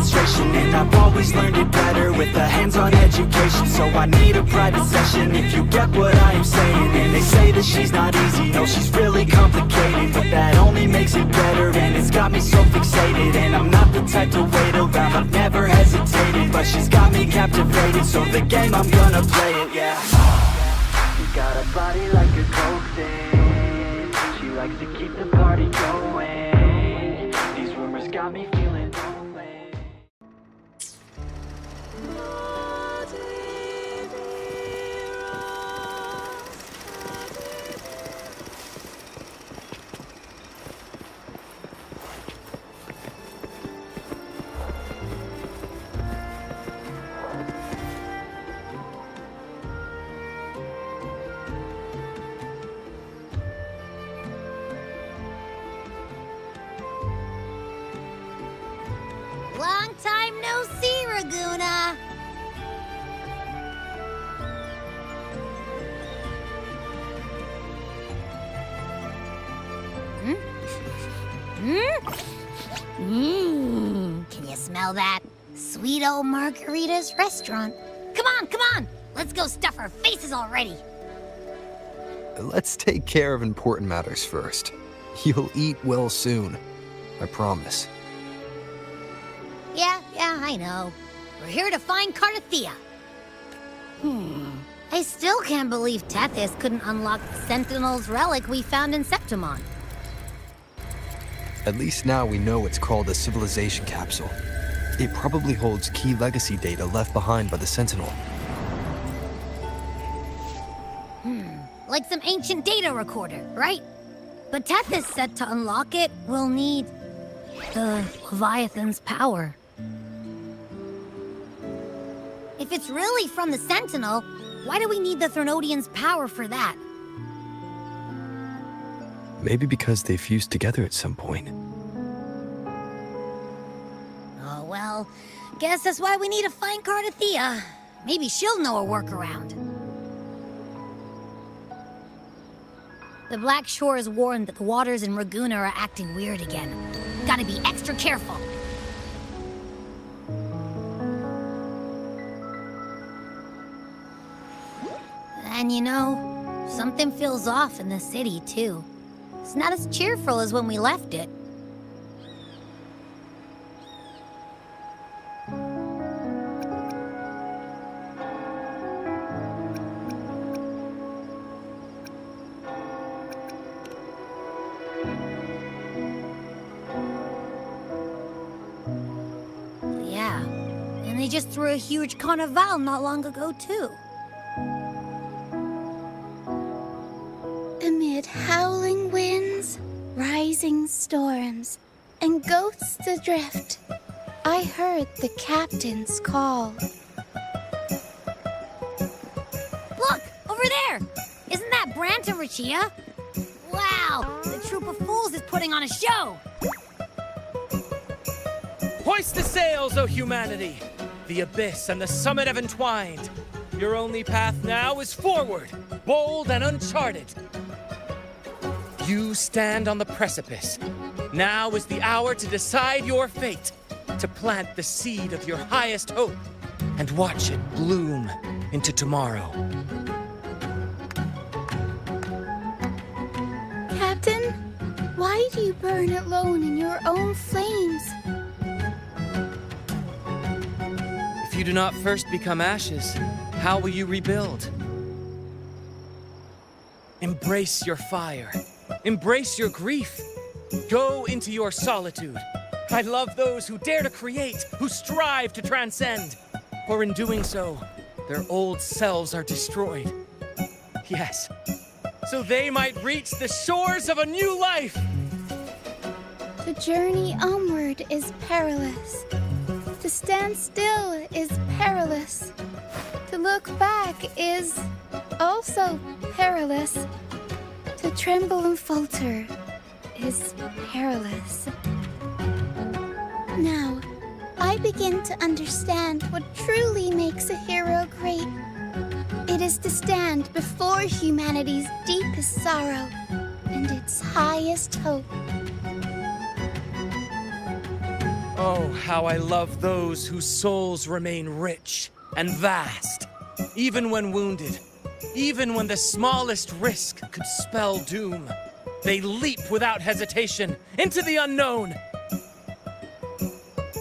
demonstration, and I've always learned it better with a hands-on education. So I need a private session if you get what I am saying. And they say that she's not easy, no, she's really complicated, but that only makes it better, and it's got me so fixated. And I'm not the type to wait around, I've never hesitated, but she's got me captivated, so the game, I'm gonna play it, yeah. You got a body like a coke thing, she likes to keep the party going. These rumors got me feeling lonely. Long time no see, Raguna. Can you smell that? Sweet old Margarita's restaurant. Come on. Let's go stuff our faces already. Let's take care of important matters first. You'll eat well soon. I promise. Yeah, I know. We're here to find Cardathea. I still can't believe Tethys couldn't unlock the Sentinel's relic we found in Septimon. At least now we know it's called a civilization capsule. It probably holds key legacy data left behind by the Sentinel. Like some ancient data recorder, right? But Tethys said to unlock it, we'll need the Leviathan's power. If it's really from the Sentinel, why do we need the Threnodian's power for that? Maybe because they fused together at some point. Oh, well, guess that's why we need to find Cardathea. Maybe she'll know a workaround. The Black Shore has warned that the waters in Raguna are acting weird again. Gotta be extra careful. And you know, something feels off in the city, too. It's not as cheerful as when we left it. Yeah, and they just threw a huge carnival not long ago, too. Amid howling winds, rising storms, and ghosts adrift, I heard the captain's call. Look! Over there! Isn't that Brant and Rachia? Wow! The troop of fools is putting on a show! Hoist the sails, O humanity! The abyss and the summit have entwined. Your only path now is forward, bold and uncharted. You stand on the precipice. Now is the hour to decide your fate, to plant the seed of your highest hope, and watch it bloom into tomorrow. Captain, why do you burn alone in your own flames? If you do not first become ashes, how will you rebuild? Embrace your fire. Embrace your grief. Go into your solitude. I love those who dare to create, who strive to transcend. For in doing so, their old selves are destroyed. Yes, so they might reach the shores of a new life. The journey onward is perilous. To stand still is perilous. To look back is also perilous. To tremble and falter is perilous. Now, I begin to understand what truly makes a hero great. It is to stand before humanity's deepest sorrow and its highest hope. Oh, how I love those whose souls remain rich and vast, even when wounded, even when the smallest risk could spell doom. They leap without hesitation into the unknown.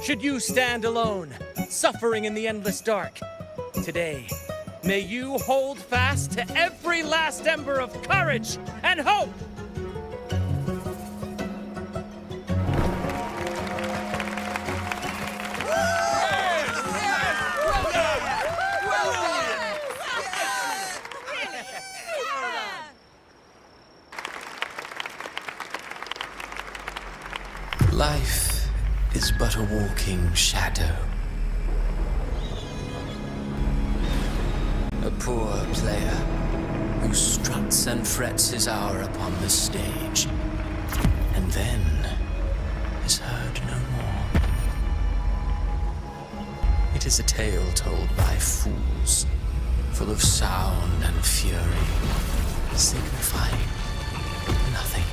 Should you stand alone, suffering in the endless dark, today, may you hold fast to every last ember of courage and hope! Life is but a walking shadow. A poor player who struts and frets his hour upon the stage, and then is heard no more. It is a tale told by fools, full of sound and fury, signifying nothing.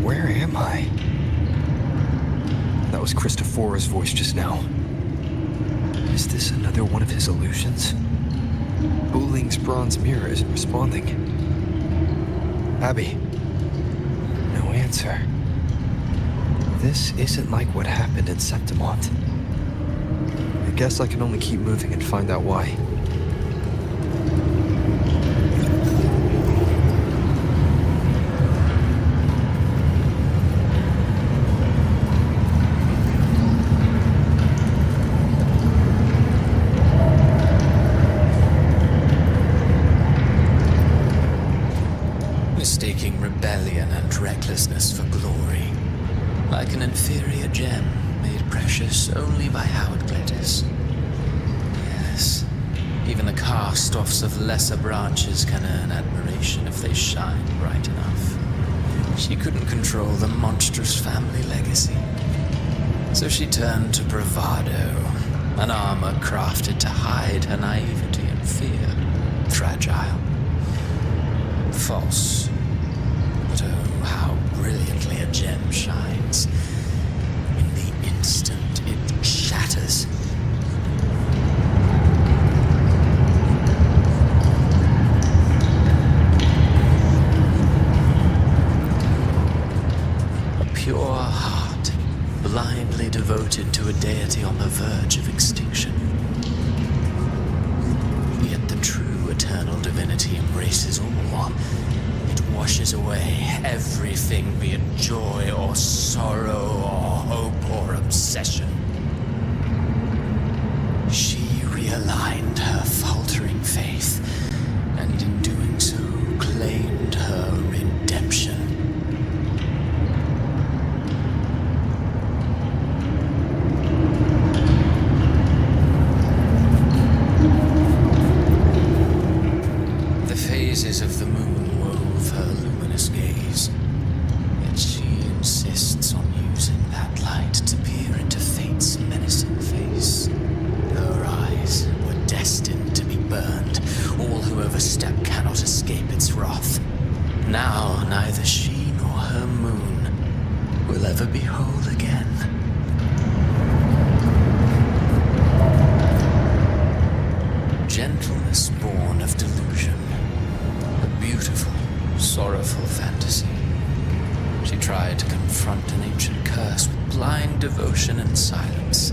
Where am I? That was Christophora's voice just now. Is this another one of his illusions? Buling's bronze mirror isn't responding. Abby. No answer. This isn't like what happened in Septimont. I guess I can only keep moving and find out why. Mistaking rebellion and recklessness for glory, like an inferior gem made precious only by how it glitters. Yes, even the cast-offs of lesser branches can earn admiration if they shine bright enough. She couldn't control the monstrous family legacy, so she turned to bravado, an armor crafted to hide her naivety and fear. Fragile. False. But oh, how brilliantly a gem shines. In the instant it shatters. A pure heart, blindly devoted to a deity on the verge of extinction. Yet the true eternal divinity embraces all. It washes away everything, be it joy or sorrow or hope or obsession. She realigned her faltering faith, and in doing so claimed her redemption. The phases of the moon wove her luminous gaze, yet she insists on using that light to peer into fate's menacing face. Her eyes were destined to be burned. All who overstep cannot escape its wrath. Now neither she nor her moon will ever be whole again. Gentleness born of delusion. A beautiful, sorrowful fantasy. She tried to confront an ancient curse with blind devotion and silence,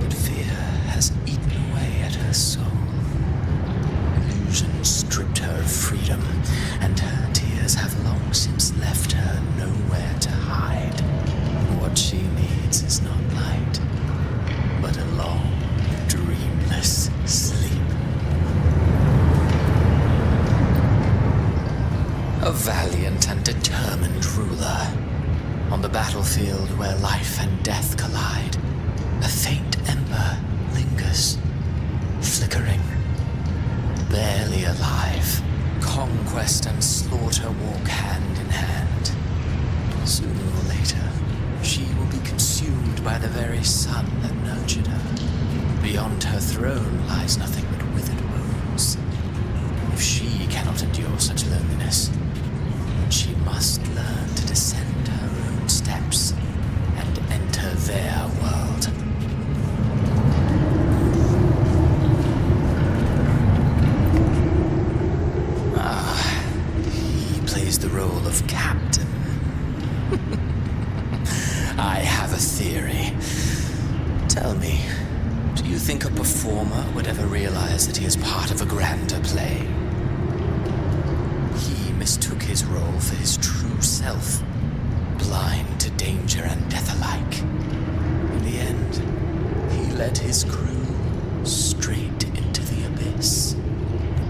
but fear has eaten away her soul. Illusion stripped her of freedom, and her tears have long since left her nowhere to hide. What she needs is not light, but a long, dreamless sleep. A valiant and determined ruler. On the battlefield where life and death collide, a faint ember lingers, flickering, barely alive. Conquest and slaughter walk hand in hand. Sooner or later, she will be consumed by the very sun that nurtured her. Beyond her throne lies nothing but withered bones. If she cannot endure such loneliness, she must learn to descend her own steps and enter their world. He plays the role of captain. I have a theory. Tell me, do you think a performer would ever realize that he is part of a grander play? He mistook his role for his true self, blind to danger and death alike. In the end, he led his crew straight into the abyss.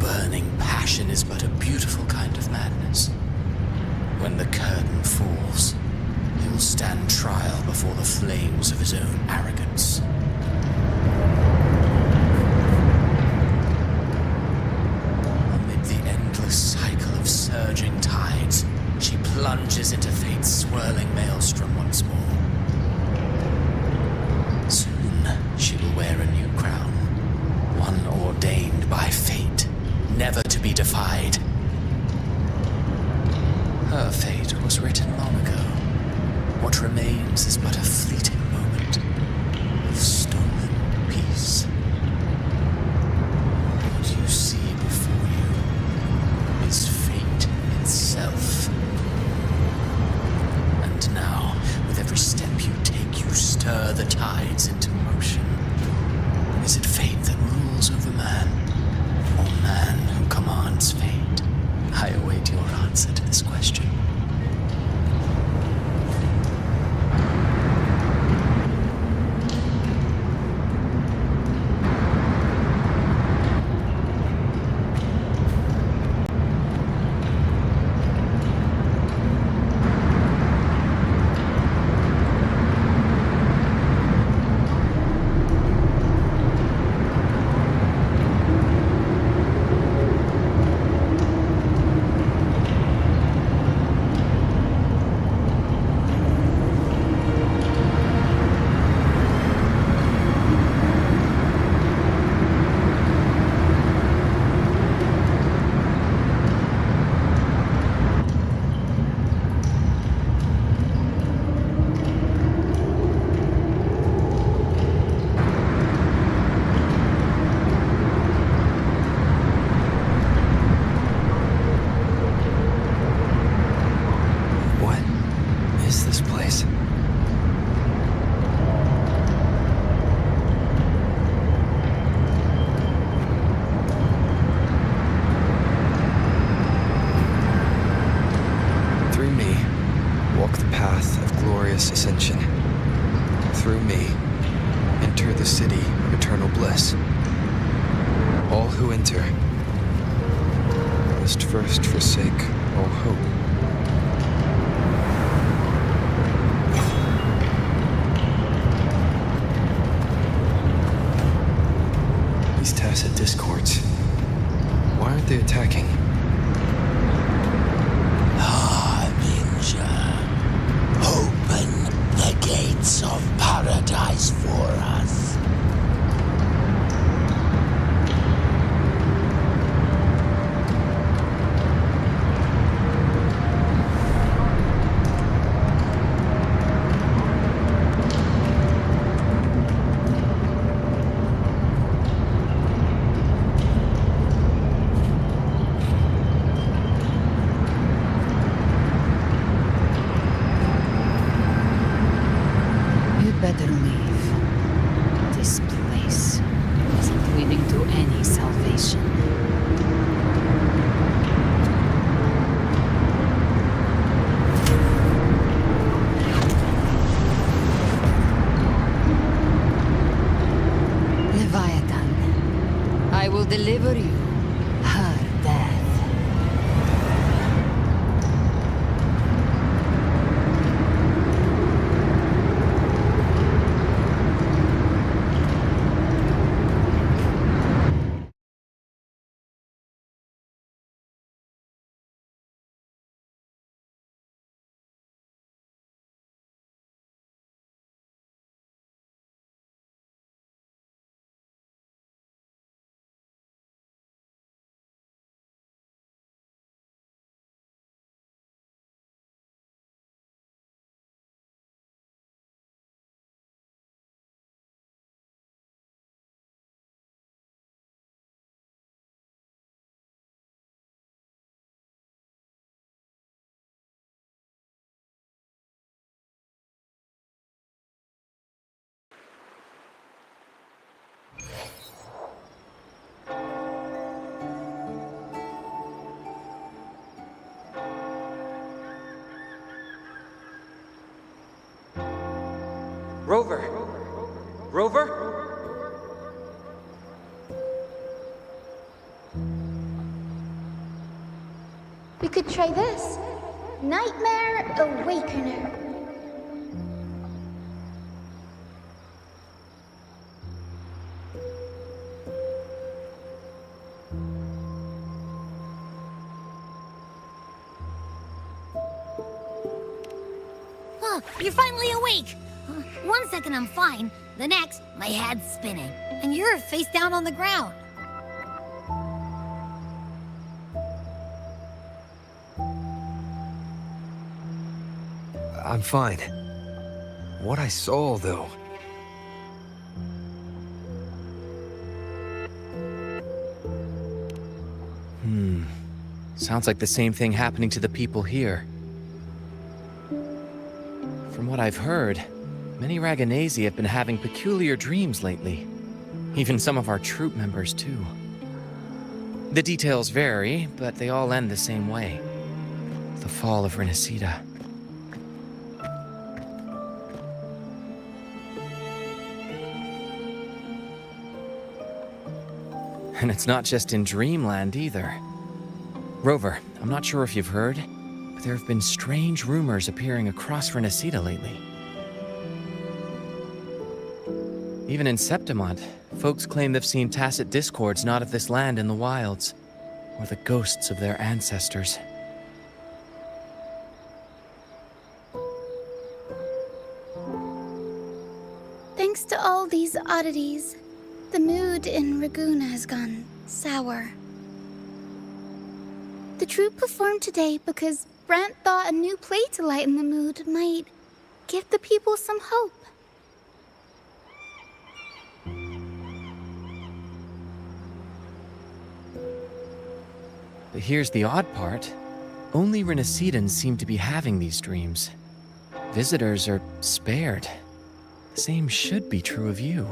Burning passion is but a beautiful kind of madness. When the curtain falls, he will stand trial before the flames of his own arrogance. Amid the endless cycle of surging tides, she plunges into fate's swirling maelstrom once more. Soon, she will wear a new crown, one ordained by fate, never to be defied. Her fate was written long ago. What remains is but a fleeting moment of stolen peace. What you see before you is fate itself. And now, with every step you take, you stir the tides into motion. Is it fate that rules over man, or man who commands fate? I await your answer to this question. Ascension. Through me, enter the city of eternal bliss. All who enter must first forsake all hope. These tacit discords, why aren't they attacking? Open the gates of paradise for us. I will deliver you her death. Rover! Rover? We could try this. Nightmare Awakener. Oh, you're finally awake! 1 second I'm fine, the next, my head's spinning. And you're face down on the ground. I'm fine. What I saw, though... Sounds like the same thing happening to the people here. From what I've heard, many Raganesi have been having peculiar dreams lately. Even some of our troop members, too. The details vary, but they all end the same way. The fall of Resonators. And it's not just in Dreamland either. Rover, I'm not sure if you've heard, but there have been strange rumors appearing across Resonators lately. Even in Septimont, folks claim they've seen tacit discords not of this land in the wilds, or the ghosts of their ancestors. Thanks to all these oddities, the mood in Raguna has gone sour. The troupe performed today because Brant thought a new play to lighten the mood might give the people some hope. But here's the odd part. Only Renacidans seem to be having these dreams. Visitors are spared. The same should be true of you.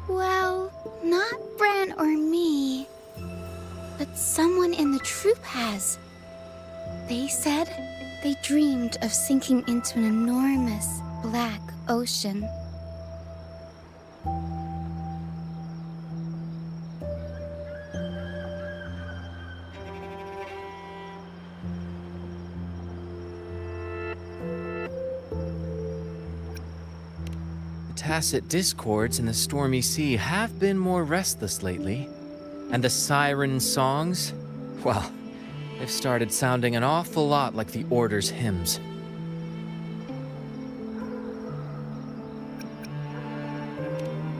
Well, not Bran or me, but someone in the troupe has. They said they dreamed of sinking into an enormous black ocean. Tacit discords in the stormy sea have been more restless lately. And the siren songs, well, they've started sounding an awful lot like the Order's hymns.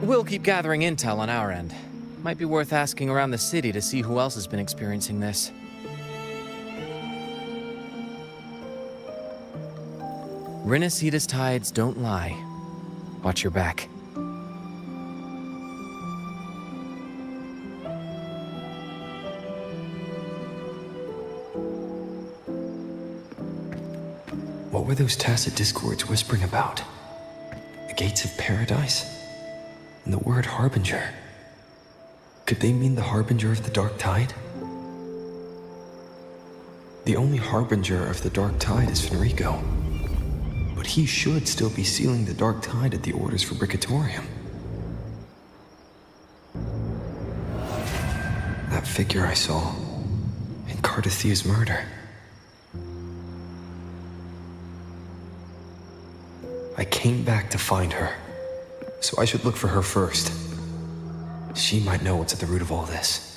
We'll keep gathering intel on our end. Might be worth asking around the city to see who else has been experiencing this. Renacida's tides don't lie. Watch your back. What were those tacit discords whispering about? The gates of paradise? And the word harbinger? Could they mean the harbinger of the dark tide? The only harbinger of the dark tide is Fenrico. But he should still be sealing the dark tide at the orders for Bricatorium. That figure I saw in Cardathia's murder. I came back to find her, so I should look for her first. She might know what's at the root of all this.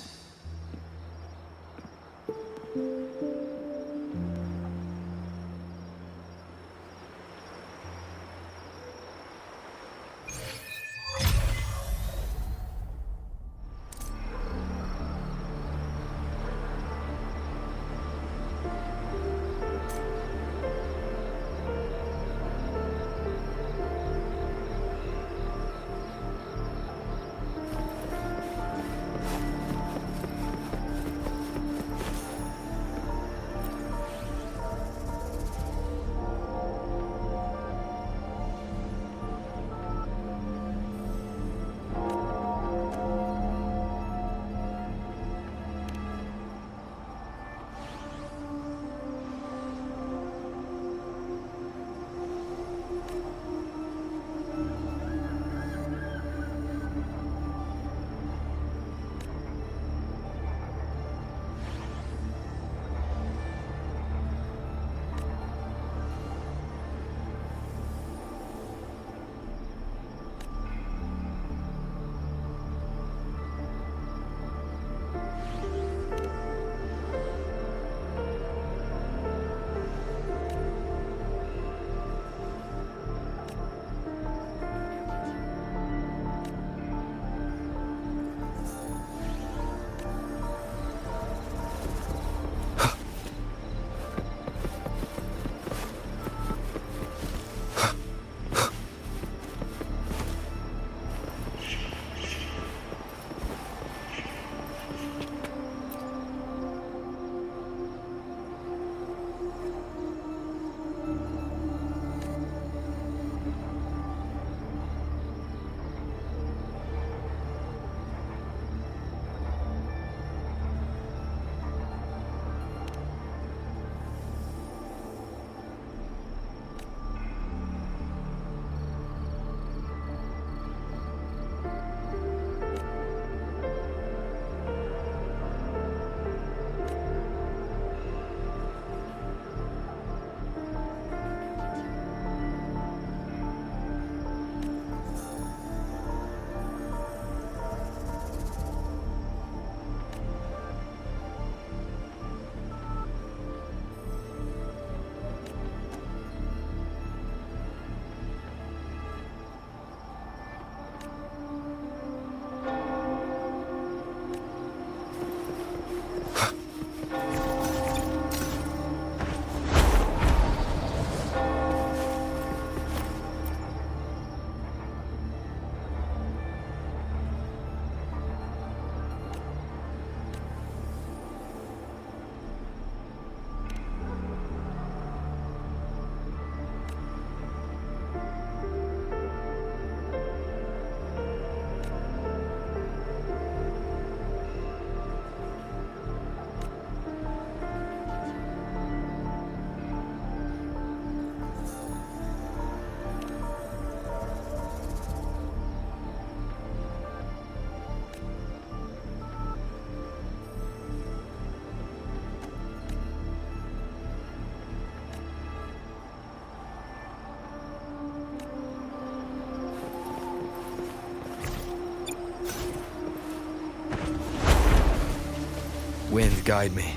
Wind, guide me.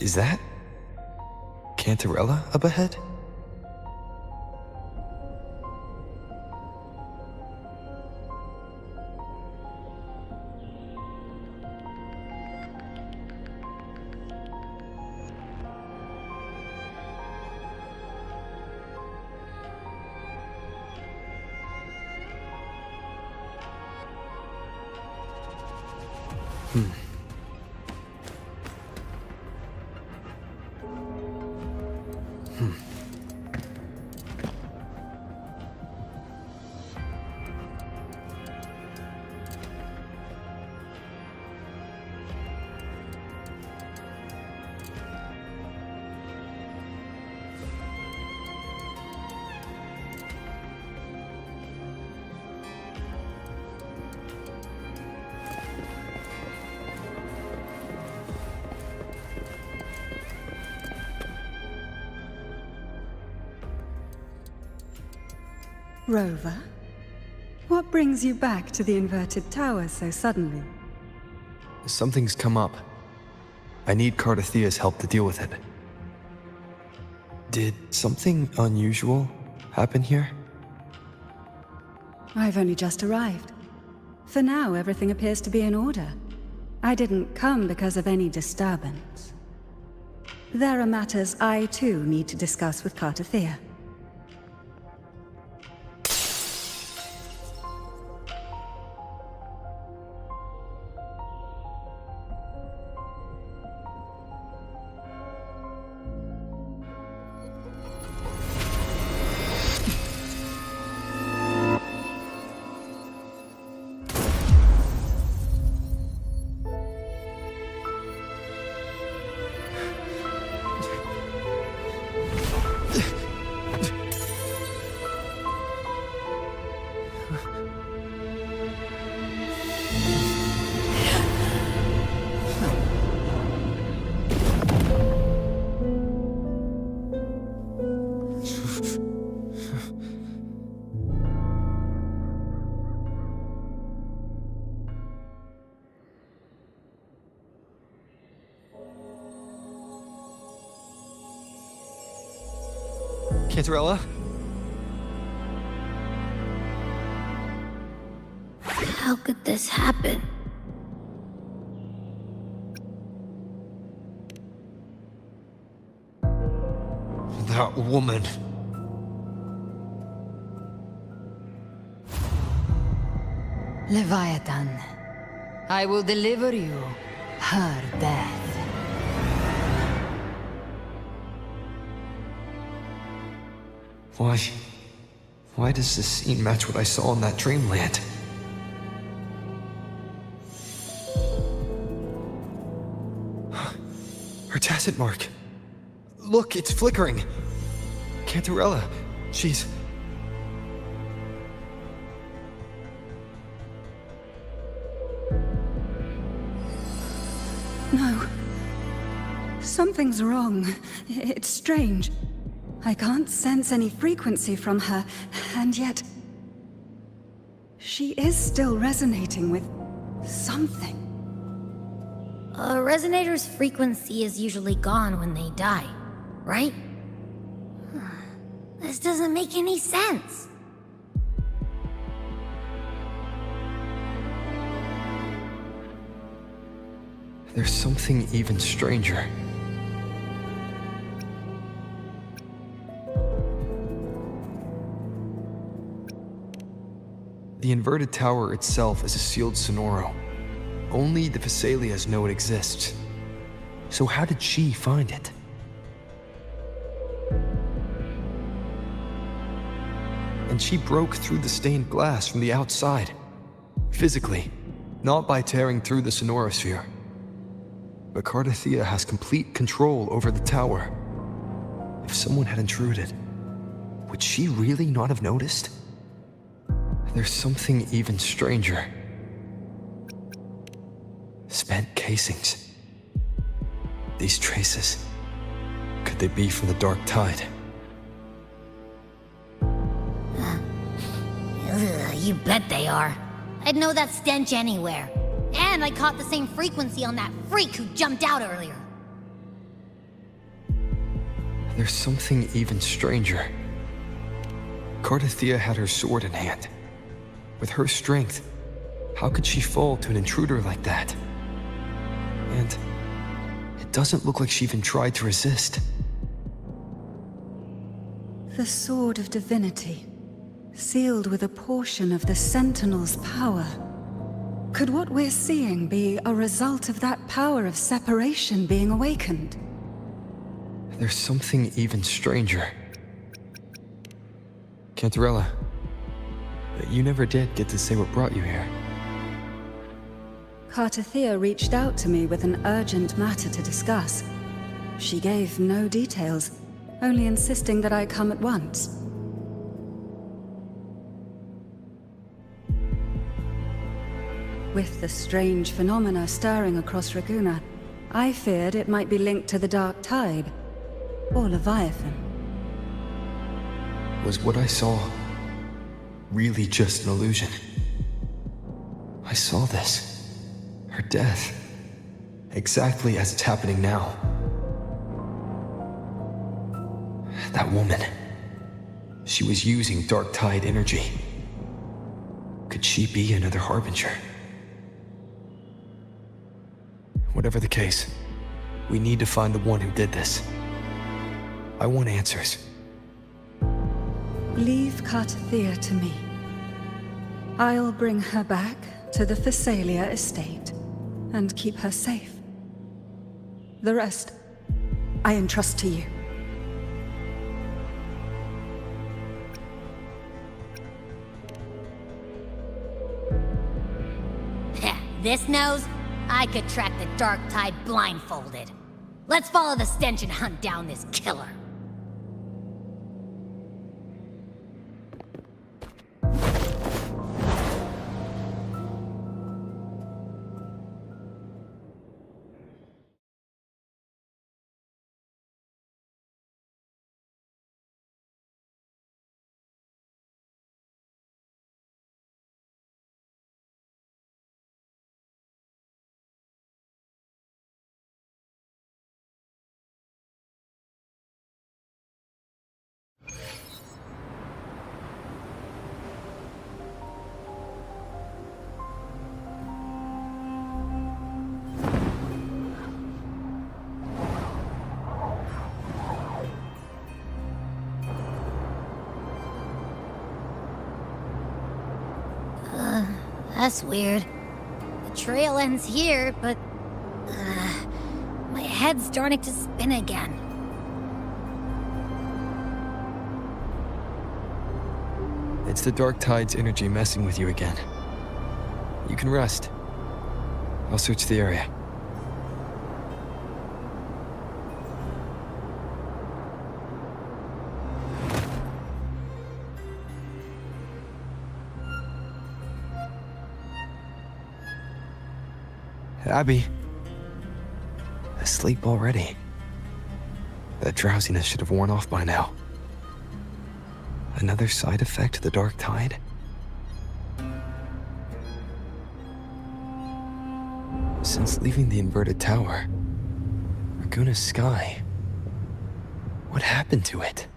Is that Cantarella up ahead? Rover? What brings you back to the inverted tower so suddenly? Something's come up. I need Cardathea's help to deal with it. Did something unusual happen here? I've only just arrived. For now, everything appears to be in order. I didn't come because of any disturbance. There are matters I too need to discuss with Cardathea. Cantarella? How could this happen? That woman. Leviathan, I will deliver you her death. Why does this scene match what I saw in that dreamland? Her tacit mark. Look, it's flickering. Cantarella, she's... No. Something's wrong. It's strange. I can't sense any frequency from her, and yet... she is still resonating with... something. A resonator's frequency is usually gone when they die, right? This doesn't make any sense. There's something even stranger. The inverted tower itself is a sealed sonoro. Only the Vesalias know it exists. So how did she find it? And she broke through the stained glass from the outside. Physically, not by tearing through the sonorosphere. But Cardathea has complete control over the tower. If someone had intruded, would she really not have noticed? There's something even stranger. Spent casings. These traces. Could they be from the Dark Tide? You bet they are. I'd know that stench anywhere. And I caught the same frequency on that freak who jumped out earlier. There's something even stranger. Cardathea had her sword in hand. With her strength, how could she fall to an intruder like that? And it doesn't look like she even tried to resist. The Sword of Divinity, sealed with a portion of the Sentinel's power. Could what we're seeing be a result of that power of separation being awakened? There's something even stranger. Cantarella, you never did get to say what brought you here. Cartathea reached out to me with an urgent matter to discuss. She gave no details, only insisting that I come at once. With the strange phenomena stirring across Raguna, I feared it might be linked to the Dark Tide, or Leviathan. Was what I saw really just an illusion? I saw this. Her death. Exactly as it's happening now. That woman. She was using Dark Tide energy. Could she be another Harbinger? Whatever the case, we need to find the one who did this. I want answers. Leave Cartathea to me. I'll bring her back to the Phasalia estate and keep her safe. The rest, I entrust to you. This nose? I could track the Dark Tide blindfolded. Let's follow the stench and hunt down this killer. That's weird. The trail ends here, but... my head's starting to spin again. It's the Dark Tide's energy messing with you again. You can rest. I'll search the area. Abby. Asleep already. That drowsiness should have worn off by now. Another side effect of the Dark Tide? Since leaving the inverted tower, Raguna's sky, what happened to it?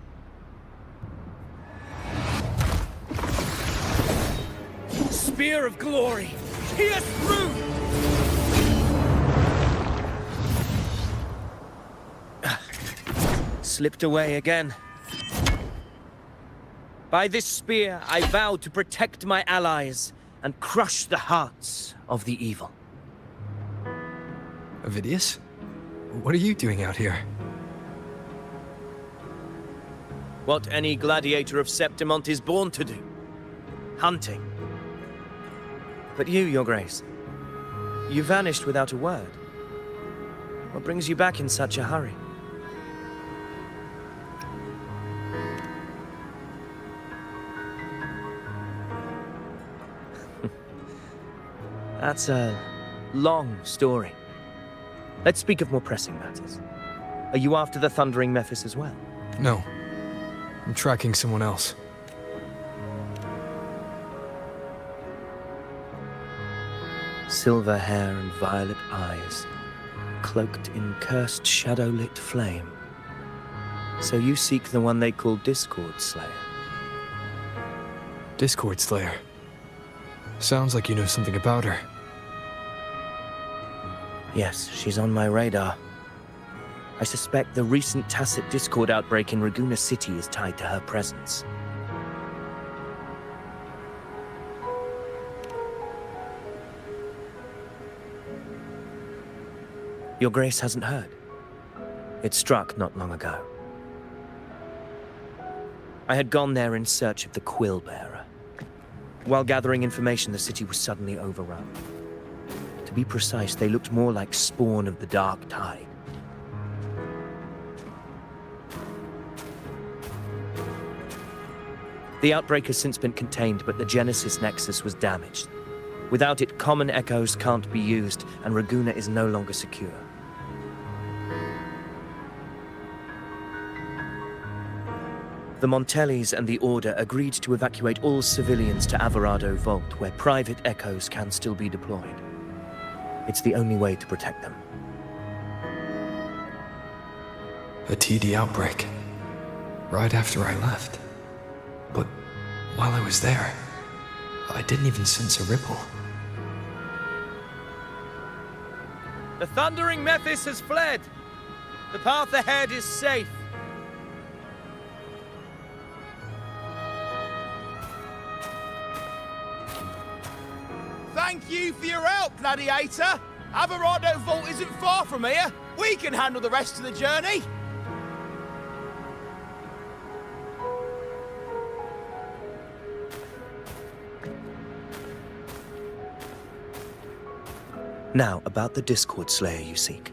Spear of glory! Pierce through! Slipped away again. By this spear, I vow to protect my allies and crush the hearts of the evil. Avidius? What are you doing out here? What any gladiator of Septimont is born to do. Hunting. But you, Your Grace, you vanished without a word. What brings you back in such a hurry? That's a long story. Let's speak of more pressing matters. Are you after the Thundering Mephis as well? No. I'm tracking someone else. Silver hair and violet eyes, cloaked in cursed shadow-lit flame. So you seek the one they call Discord Slayer. Discord Slayer. Sounds like you know something about her. Yes, she's on my radar. I suspect the recent tacit Discord outbreak in Raguna City is tied to her presence. Your Grace hasn't heard. It struck not long ago. I had gone there in search of the Quill Bearer. While gathering information, the city was suddenly overrun. To be precise, they looked more like spawn of the Dark Tide. The outbreak has since been contained, but the Genesis Nexus was damaged. Without it, common echoes can't be used, and Raguna is no longer secure. The Montellis and the Order agreed to evacuate all civilians to Alvarado Vault, where private echoes can still be deployed. It's the only way to protect them. A TD outbreak. Right after I left. But while I was there, I didn't even sense a ripple. The Thundering Mephis has fled. The path ahead is safe. Thank you for your help, Gladiator. Alvarado Vault isn't far from here. We can handle the rest of the journey. Now, about the Discord Slayer you seek.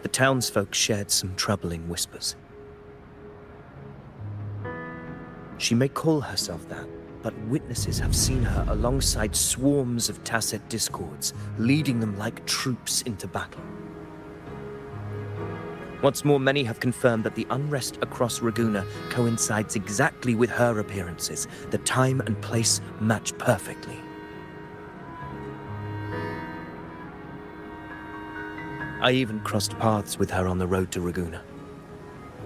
The townsfolk shared some troubling whispers. She may call herself that, but witnesses have seen her alongside swarms of Tacet Discords, leading them like troops into battle. What's more, many have confirmed that the unrest across Raguna coincides exactly with her appearances. The time and place match perfectly. I even crossed paths with her on the road to Raguna.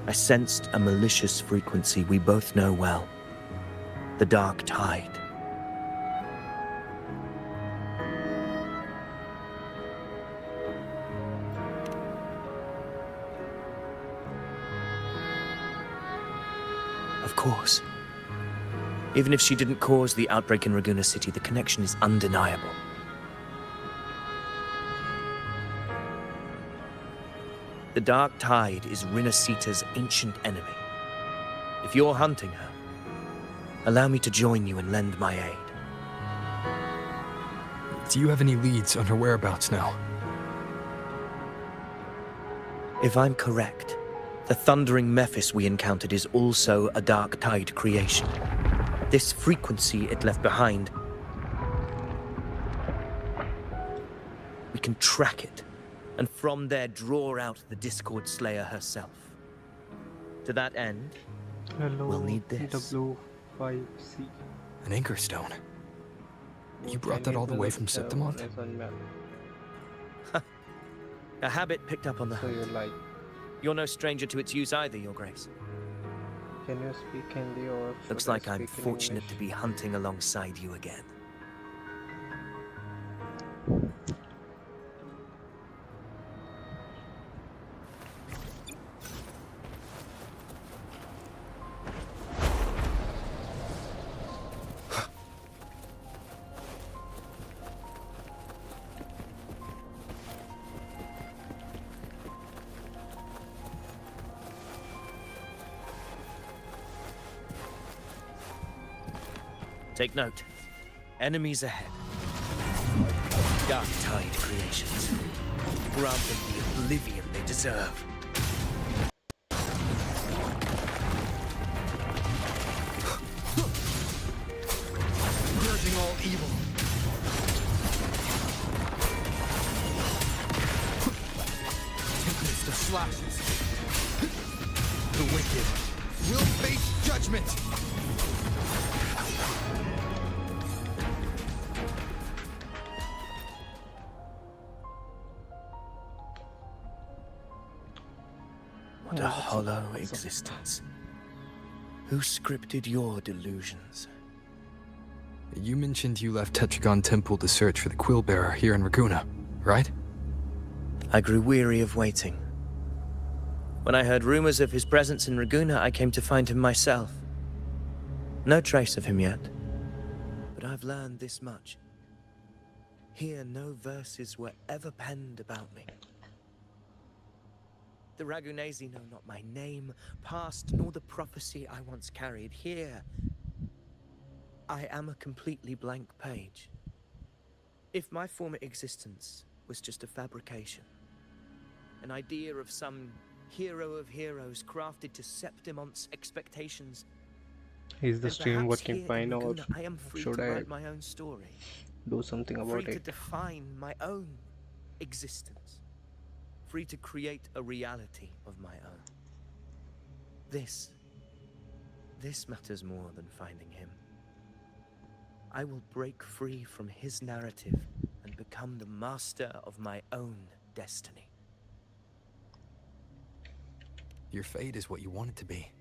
I sensed a malicious frequency we both know well. The Dark Tide. Of course. Even if she didn't cause the outbreak in Raguna City, the connection is undeniable. The Dark Tide is Rinasita's ancient enemy. If you're hunting her, allow me to join you and lend my aid. Do you have any leads on her whereabouts now? If I'm correct, the Thundering Mephis we encountered is also a Dark Tide creation. This frequency it left behind, we can track it, and from there draw out the Discord Slayer herself. To that end, we'll need this. W5C. An anchor stone. You brought that all the way from Septimont? A habit picked up on the hunt. You're no stranger to its use either, Your Grace. Can you speak Hindi or Looks like I'm fortunate to be hunting alongside you again. Take note. Enemies ahead. Dark Tide creations. Grant them the oblivion they deserve. Purging all evil. Tempest of slashes. The wicked will face judgment. What a hollow existence. Who scripted your delusions? You mentioned you left Tetragon Temple to search for the Quill Bearer here in Raguna, right? I grew weary of waiting. When I heard rumors of his presence in Raguna, I came to find him myself. No trace of him yet, but I've learned this much. Here, no verses were ever penned about me. The Ragunesi know not my name, past, nor the prophecy I once carried. Here, I am a completely blank page. If my former existence was just a fabrication, an idea of some hero of heroes crafted to Septimon's expectations, Is the then stream perhaps working here in fine, or Laguna, I am free should to I write my own story, do something free about to it? define my own existence, free to create a reality of my own. This matters more than finding him. I will break free from his narrative and become the master of my own destiny. Your fate is what you want it to be.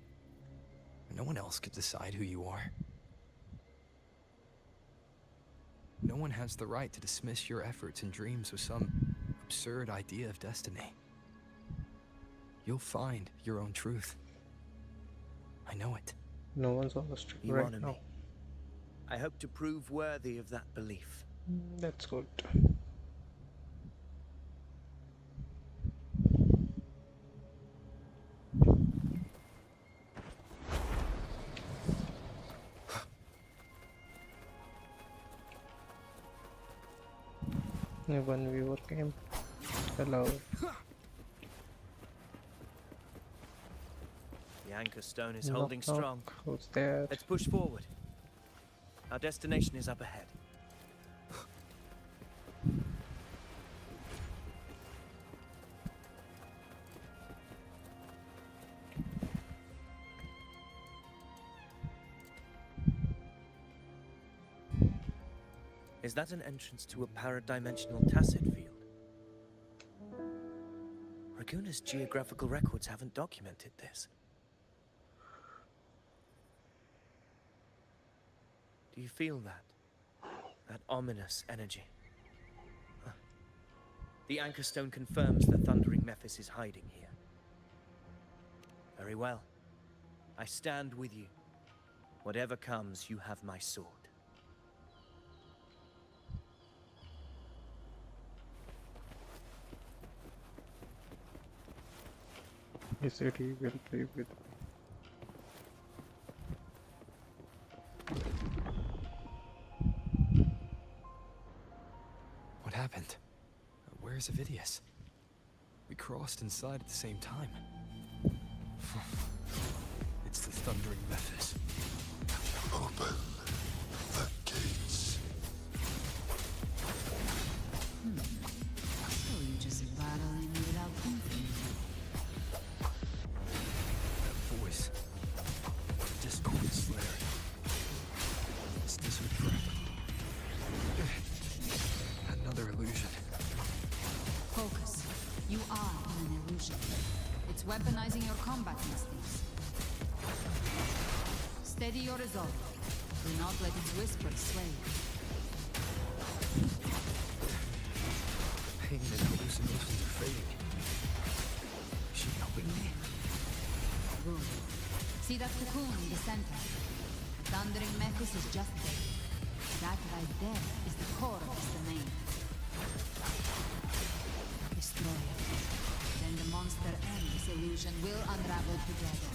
No one else could decide who you are. No one has the right to dismiss your efforts and dreams with some absurd idea of destiny. You'll find your own truth. I know it. No one's on the stream You right honor now. me. I hope to prove worthy of that belief. That's good. One viewer came. Hello. The anchor stone is Knock, holding knock. strong. Who's there? Let's push forward. Our destination is up ahead. Is that an entrance to a paradimensional tacit field? Raguna's geographical records haven't documented this. Do you feel that? That ominous energy? Huh. The anchor stone confirms the thundering Mephis is hiding here. Very well. I stand with you. Whatever comes, you have my sword. He said he will play with. What happened? Where's Avidius? We crossed inside at the same time. It's the thundering Mephis. Open the gates. So you just battling without thinking. That voice. Discord Slayer. Is this her threat? Another illusion. Focus. You are in an illusion. It's weaponizing your combat instincts. Steady your resolve. Do not let its whispers sway you. Pain and hallucinations are fading. Is she helping me? Good. See that cocoon in the center? Thundering Mephis is just there. That right there is the core of this domain. Destroy it. Then the monster and this illusion will unravel together.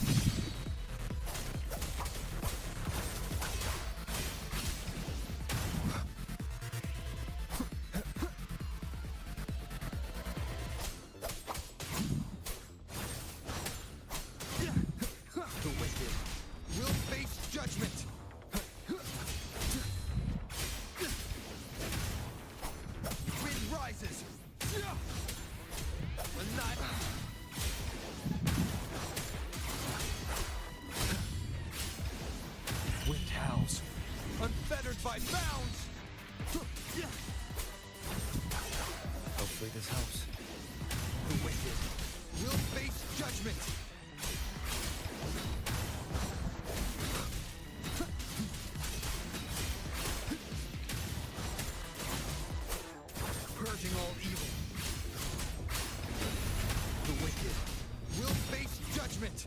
The wicked will face judgment. Wind rises. Wind howls, unfettered by bounds. Hopefully this helps. The wicked will face judgment. Purging all evil. The wicked will face judgment.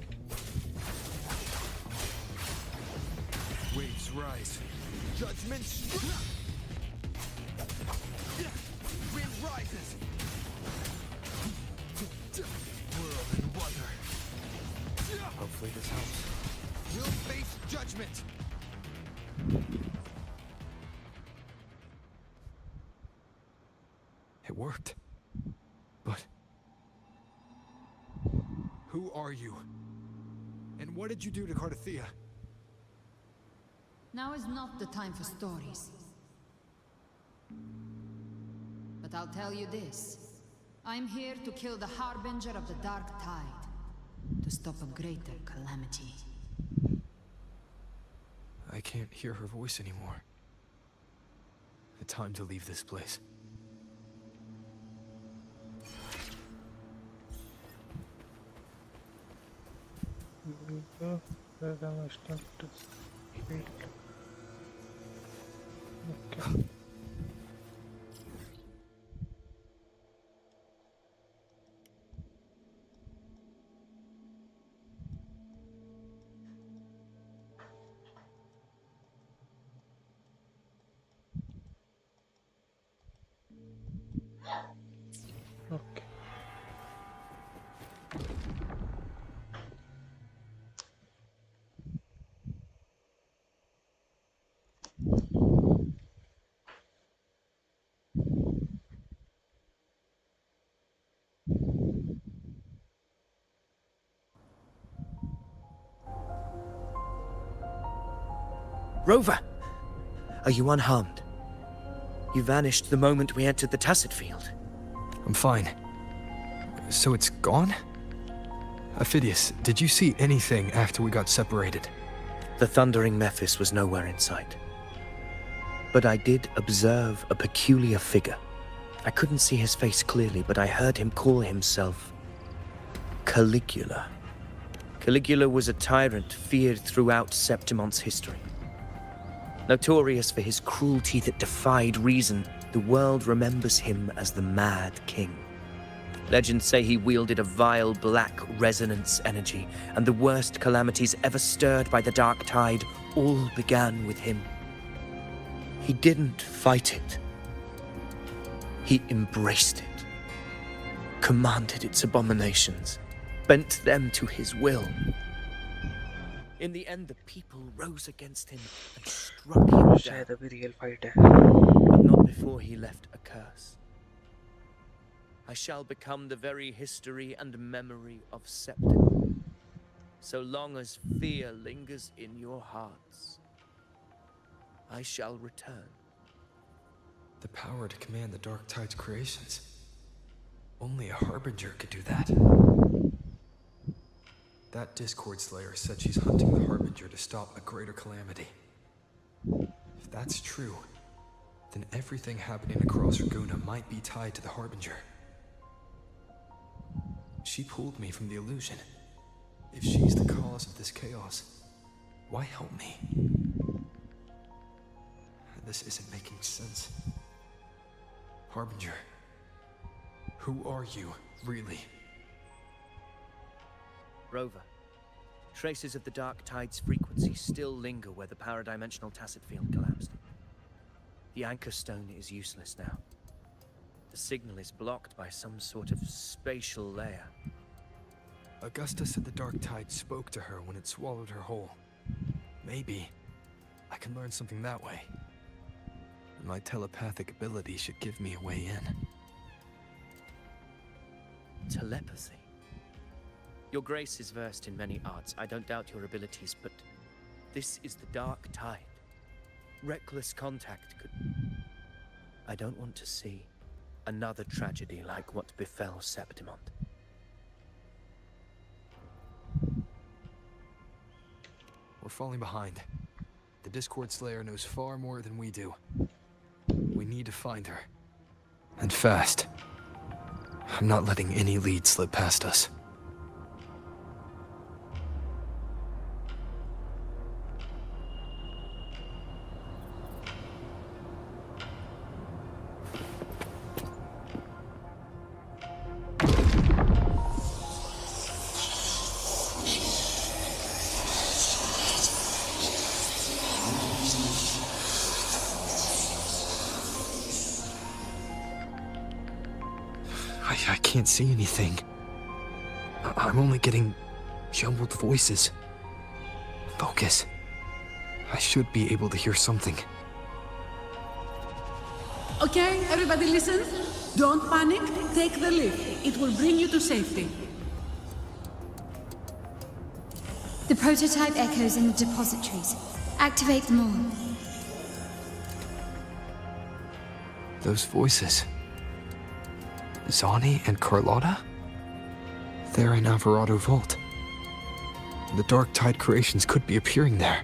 Waves rise. Judgment. Wind rises. Whirl and judgment. It worked. But who are you? And what did you do to Cardathea? Now is not the time for stories. But I'll tell you this. I'm here to kill the Harbinger of the Dark Tide. To stop a greater calamity. I can't hear her voice anymore. The time to leave this place. Okay. Okay. Rover! Are you unharmed? You vanished the moment we entered the Tacit Field. I'm fine. So it's gone? Ophidius, did you see anything after we got separated? The thundering Mephis was nowhere in sight. But I did observe a peculiar figure. I couldn't see his face clearly, but I heard him call himself Caligula. Caligula was a tyrant feared throughout Septimon's history. Notorious for his cruelty that defied reason, the world remembers him as the Mad King. Legends say he wielded a vile black resonance energy, and the worst calamities ever stirred by the Dark Tide all began with him. He didn't fight it. He embraced it, commanded its abominations, bent them to his will. In the end, the people rose against him and struck him down. शायद अभी real fight है. But not before he left a curse. I shall become the very history and memory of Septimon. So long as fear lingers in your hearts, I shall return. The power to command the Dark Tide's creations. Only a Harbinger could do that. That Discord Slayer said she's hunting the Harbinger to stop a greater calamity. If that's true, then everything happening across Raguna might be tied to the Harbinger. She pulled me from the illusion. If she's the cause of this chaos, why help me? This isn't making sense. Harbinger, who are you, really? Rover, traces of the Dark Tide's frequency still linger where the paradimensional Tacit Field collapsed. The anchor stone is useless now. The signal is blocked by some sort of spatial layer. Augusta said the Dark Tide spoke to her when it swallowed her whole. Maybe I can learn something that way. My telepathic ability should give me a way in. Telepathy? Your Grace is versed in many arts. I don't doubt your abilities, but this is the Dark Tide. Reckless contact could... I don't want to see another tragedy like what befell Septimon. We're falling behind. The Discord Slayer knows far more than we do. We need to find her. And fast. I'm not letting any lead slip past us. I can't see anything. I'm only getting jumbled voices. Focus. I should be able to hear something. Okay, everybody listen. Don't panic. Take the lift. It will bring you to safety. The prototype echoes in the depositories. Activate them all. Those voices. Zani and Carlotta? They're in Alvarado Vault. The Dark Tide creations could be appearing there.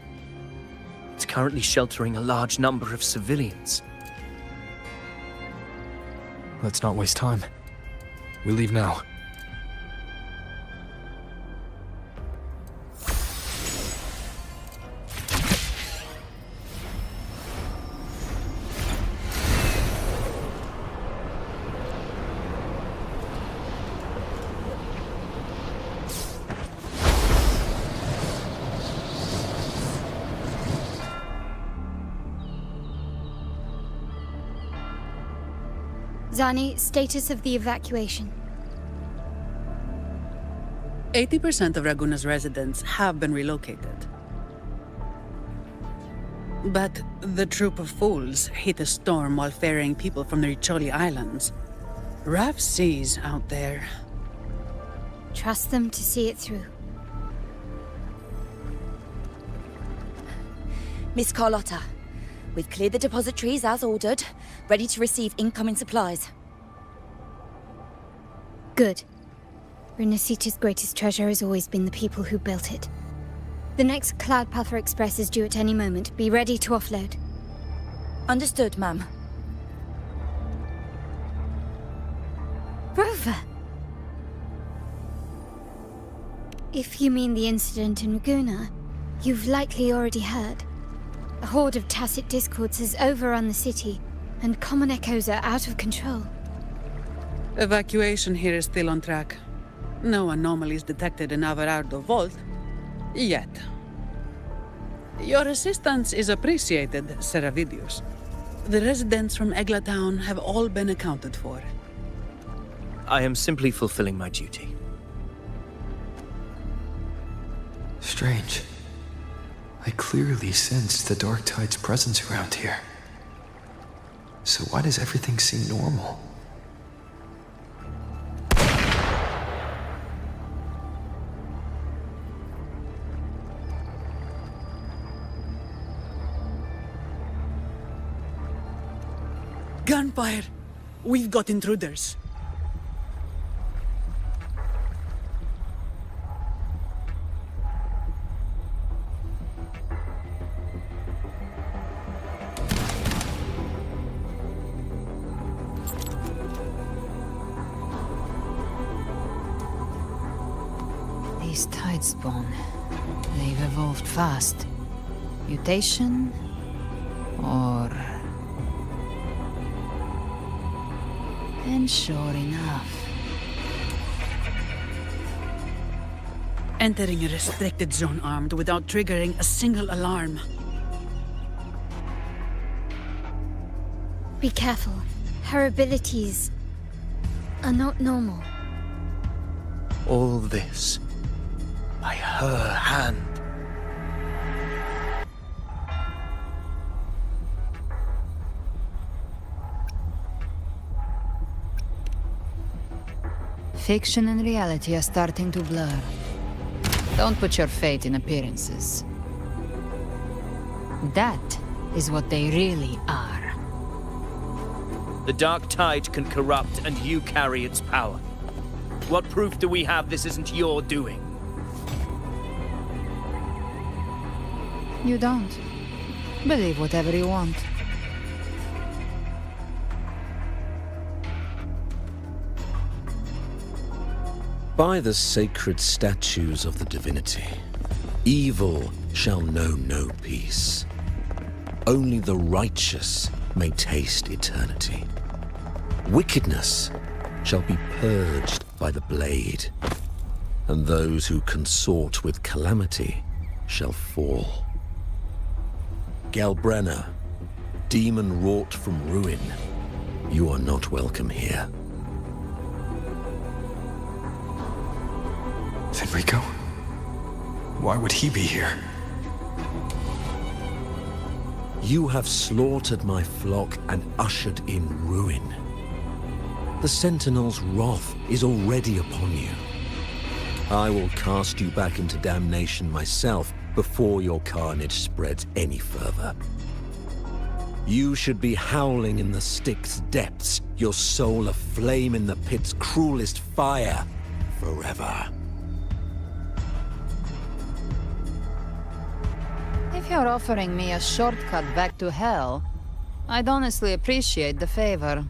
It's currently sheltering a large number of civilians. Let's not waste time. We leave now. Zani, status of the evacuation. 80% of Raguna's residents have been relocated. But the troop of fools hit a storm while ferrying people from the Riccioli Islands. Rough seas out there. Trust them to see it through. Miss Carlotta, we've cleared the depositories as ordered, ready to receive incoming supplies. Good. Renacita's greatest treasure has always been the people who built it. The next Cloudpather Express is due at any moment. Be ready to offload. Understood, ma'am. Rover! If you mean the incident in Raguna, you've likely already heard. A horde of tacit discords has overrun the city, and common echoes are out of control. Evacuation here is still on track. No anomalies detected in Alvarado Vault. Yet. Your assistance is appreciated, Seravidius. The residents from Egla Town have all been accounted for. I am simply fulfilling my duty. Strange. I clearly sensed the Dark Tide's presence around here. So why does everything seem normal? Gunfire! We've got intruders. These tide spawn. They've evolved fast. Mutation? Or... And sure enough. Entering a restricted zone armed without triggering a single alarm. Be careful. Her abilities are not normal. All this by her hand. Fiction and reality are starting to blur. Don't put your faith in appearances. That is what they really are. The Dark Tide can corrupt, and you carry its power. What proof do we have this isn't your doing? You don't. Believe whatever you want. By the sacred statues of the divinity, evil shall know no peace. Only the righteous may taste eternity. Wickedness shall be purged by the blade, and those who consort with calamity shall fall. Galbrenna, demon wrought from ruin, you are not welcome here. Enrico? Why would he be here? You have slaughtered my flock and ushered in ruin. The Sentinel's wrath is already upon you. I will cast you back into damnation myself before your carnage spreads any further. You should be howling in the Styx depths, your soul aflame in the pit's cruelest fire, forever. If you're offering me a shortcut back to hell, I'd honestly appreciate the favor.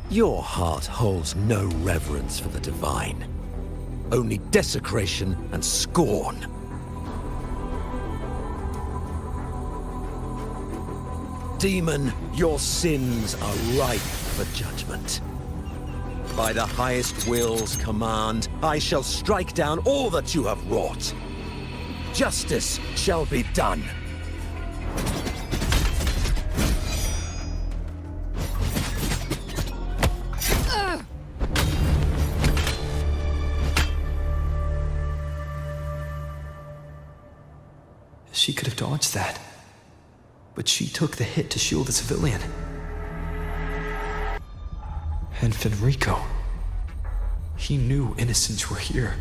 Your heart holds no reverence for the divine. Only desecration and scorn. Demon, your sins are ripe for judgment. By the highest will's command, I shall strike down all that you have wrought. Justice shall be done. She could have dodged that. But she took the hit to shield the civilian. And Fenrico. He knew innocents were here,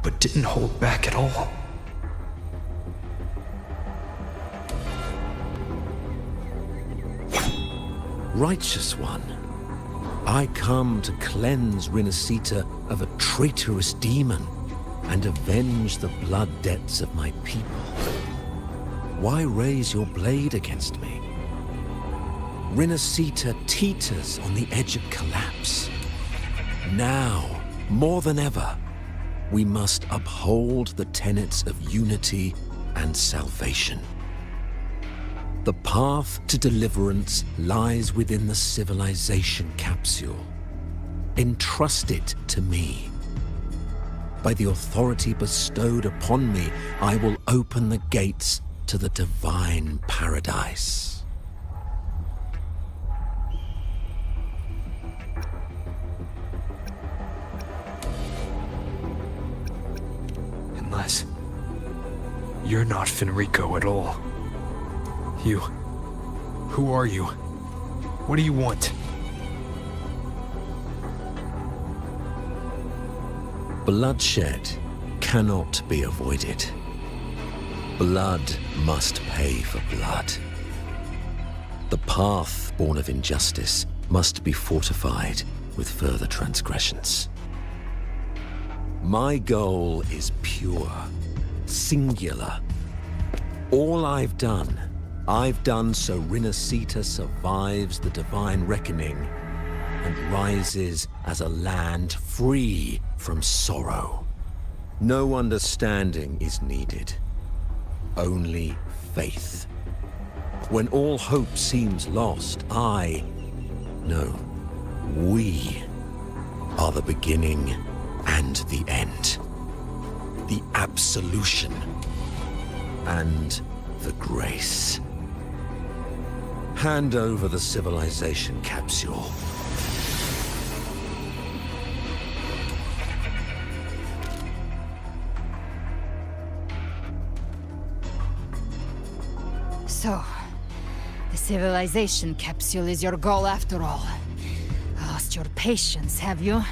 but didn't hold back at all. Righteous one, I come to cleanse Resonator of a traitorous demon and avenge the blood debts of my people. Why raise your blade against me? Resonator teeters on the edge of collapse. Now, more than ever, we must uphold the tenets of unity and salvation. The path to deliverance lies within the civilization capsule. Entrust it to me. By the authority bestowed upon me, I will open the gates to the divine paradise. Unless you're not Fenrico at all. Who are you? What do you want? Bloodshed cannot be avoided. Blood must pay for blood. The path born of injustice must be fortified with further transgressions. My goal is pure, singular. All I've done so Resonator survives the divine reckoning and rises as a land free from sorrow. No understanding is needed, only faith. When all hope seems lost, we are the beginning and the end. The absolution and the grace. Hand over the civilization capsule. So, the civilization capsule is your goal after all. Lost your patience, have you?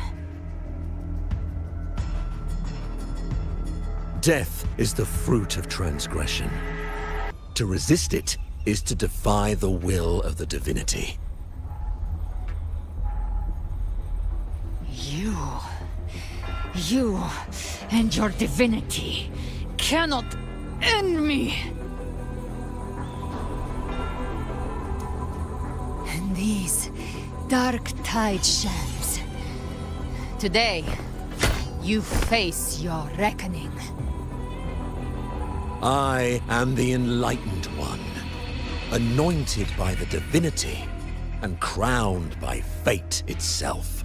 Death is the fruit of transgression. To resist it is to defy the will of the divinity. You and your divinity cannot end me! And these dark tide shams. Today, you face your reckoning. I am the Enlightened One, anointed by the divinity and crowned by fate itself.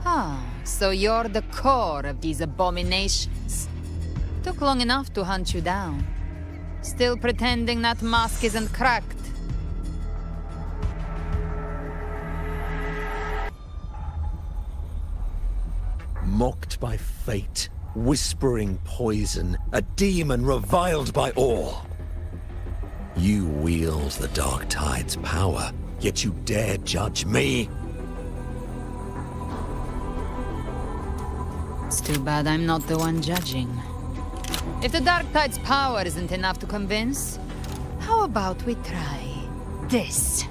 Ah, so you're the core of these abominations. Took long enough to hunt you down. Still pretending that mask isn't cracked. mocked by fate, whispering poison, a demon reviled by all. You wield the Dark Tide's power, yet you dare judge me? It's too bad I'm not the one judging. If the Dark Tide's power isn't enough to convince, how about we try this?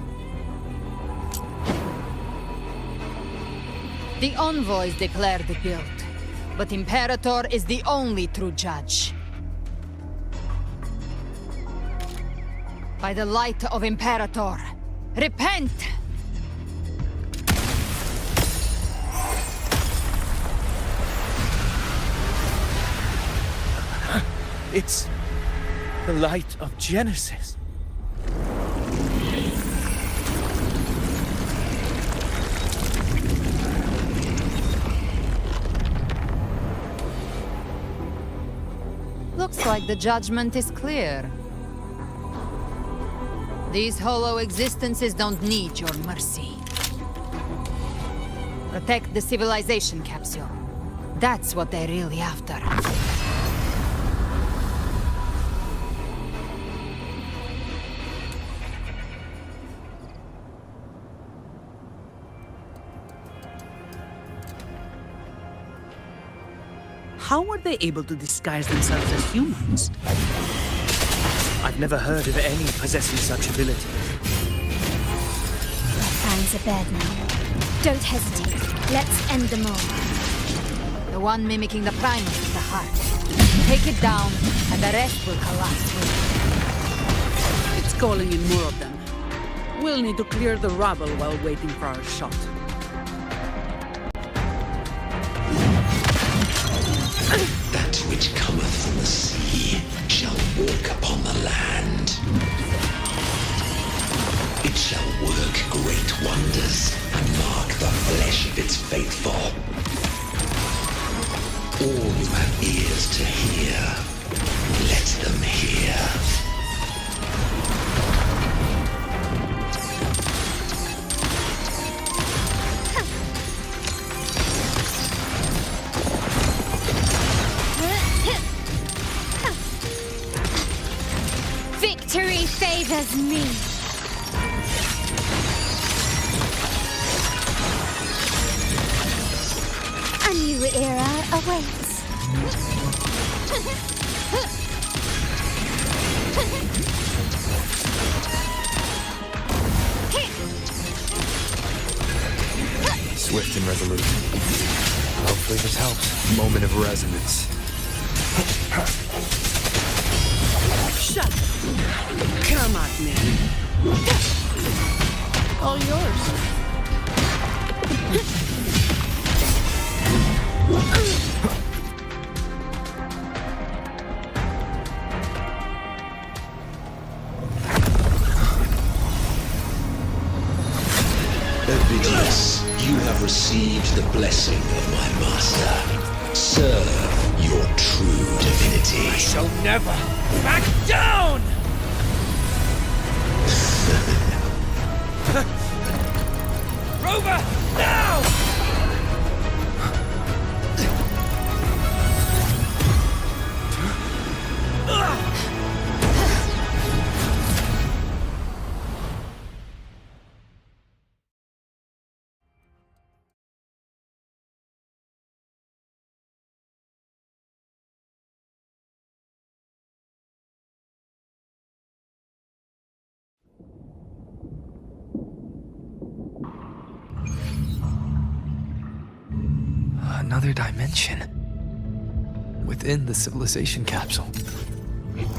The envoys declared the guilt, but Imperator is the only true judge. By the light of Imperator, repent! It's the light of Genesis. Looks like the judgment is clear. These hollow existences don't need your mercy. Protect the civilization capsule. That's what they're really after. How were they able to disguise themselves as humans? I've never heard of any possessing such ability. Fangs are bared now. Don't hesitate. Let's end them all. The one mimicking the primus is the heart. Take it down, and the rest will collapse with it. It's calling in more of them. We'll need to clear the rubble while waiting for our shot. That which cometh from the sea shall walk upon the land. It shall work great wonders and mark the flesh of its faithful. All who have ears to hear, let them hear. Victory favors me. A new era awaits. Swift and resolute. Hopefully this helps. Moment of resonance. Shut up. Come at me. All yours. Ovidius, you have received the blessing of my master. Serve your true divinity. I shall never back down! Rover, now! Another dimension. Within the civilization capsule.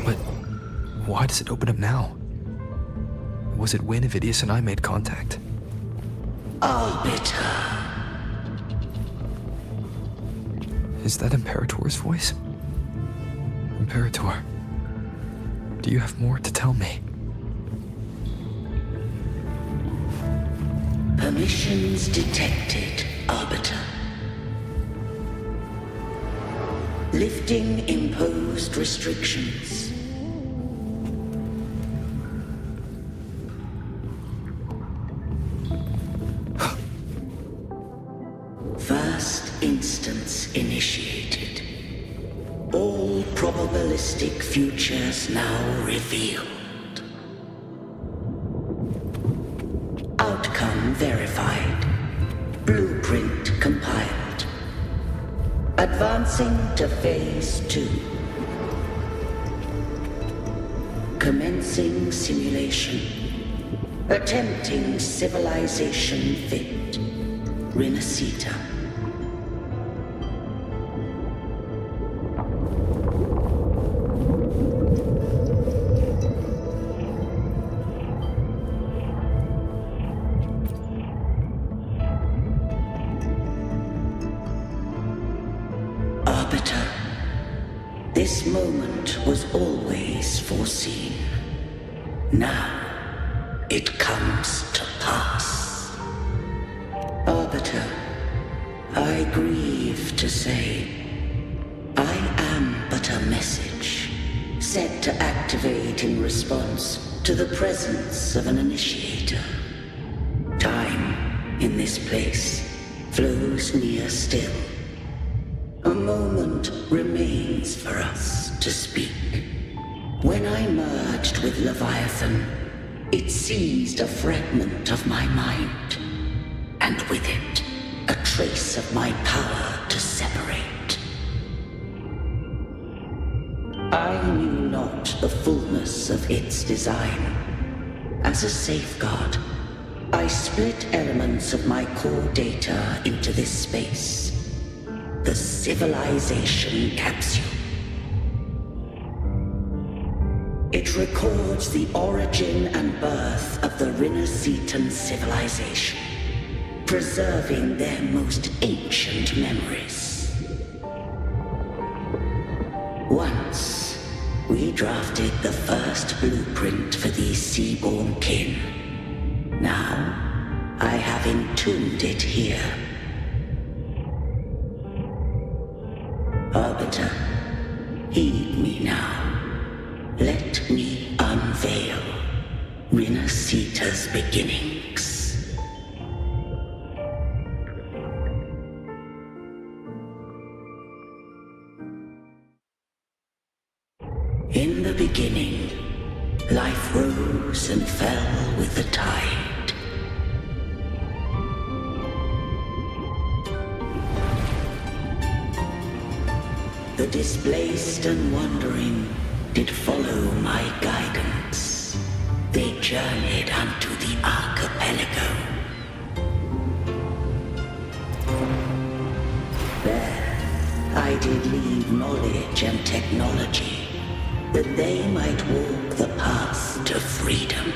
But why does it open up now? Was it when Ovidius and I made contact? Arbiter. Is that Imperator's voice? Imperator, do you have more to tell me? Permissions detected, Arbiter. Lifting imposed restrictions. First, instance initiated. All probabilistic futures now revealed. Outcome verified. Blueprint compiled. Advancing to Phase 2. Commencing simulation. Attempting civilization fit. Resonator. Arbiter. This moment was always foreseen. Now, it comes to pass. Arbiter, I grieve to say, I am but a message, set to activate in response to the presence of an initiator. Time, in this place, flows near still. A moment remains for us to speak. When I merged with Leviathan, it seized a fragment of my mind, and with it, a trace of my power to separate. I knew not the fullness of its design. As a safeguard, I split elements of my core data into this space. The civilization capsule. It records the origin and birth of the Resonator civilization, preserving their most ancient memories. Once, we drafted the first blueprint for these seaborn kin. Now, I have entombed it here. Arbiter, heed me now. Let me unveil Resonator's beginnings. In the beginning, life rose and fell with the tide. The displaced and wandering did follow my guidance. They journeyed unto the archipelago. There, I did leave knowledge and technology, that they might walk the path to freedom.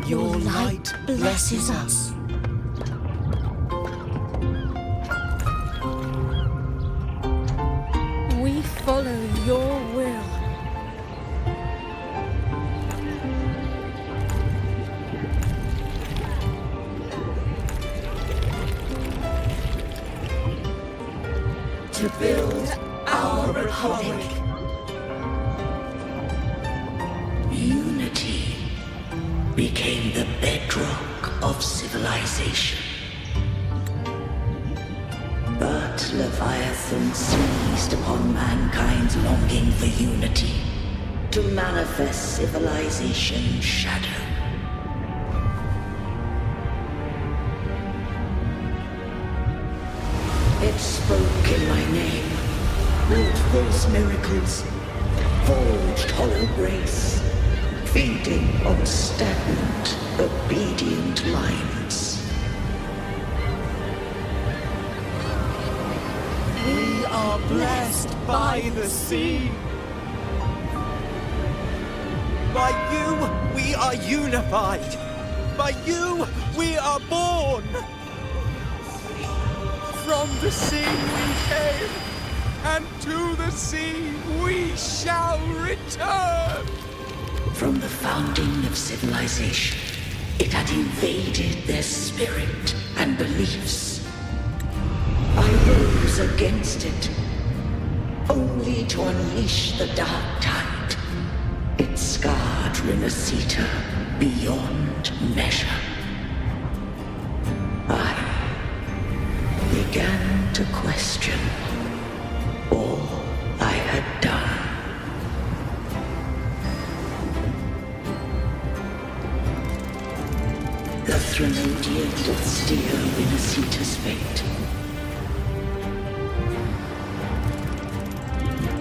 Your light blesses us. We follow your will. To build our republic. Unity became the bedrock of civilization. But Leviathan seized upon mankind's longing for unity to manifest civilization's shadow. It spoke in my name, wrought false miracles, forged hollow grace, feeding on stagnant, obedient minds. We are blessed by the sea. By you, we are unified. By you, we are born. From the sea we came, and to the sea we shall return. From the founding of civilization, it had invaded their spirit and beliefs. I rose against it, only to unleash the dark tide. It scarred Resonator beyond measure. I began to question all I had done. The Threnodian did steer Resonator's fate.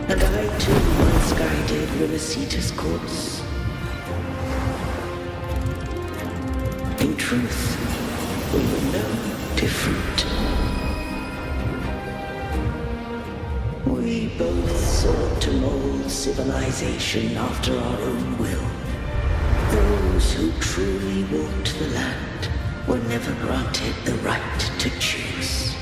And I too once guided Resonator's course. In truth, we were no different. We both sought to mold civilization after our own will. Those who truly walked the land were never granted the right to choose.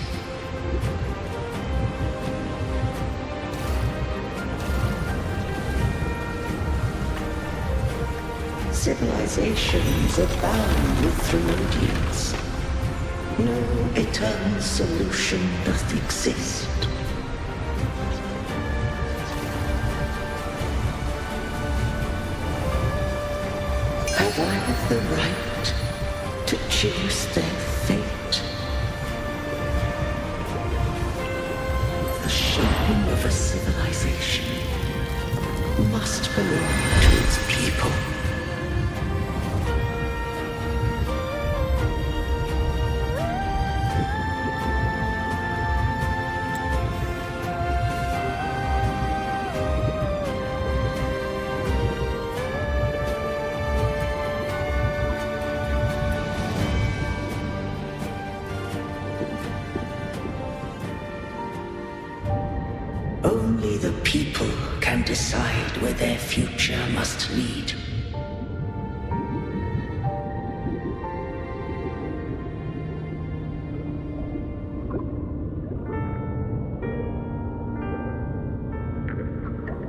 Civilizations abound with Threnodians. No eternal solution doth exist. Have I the right to choose their fate? The shaping of a civilization must belong to its people. Only the people can decide where their future must lead.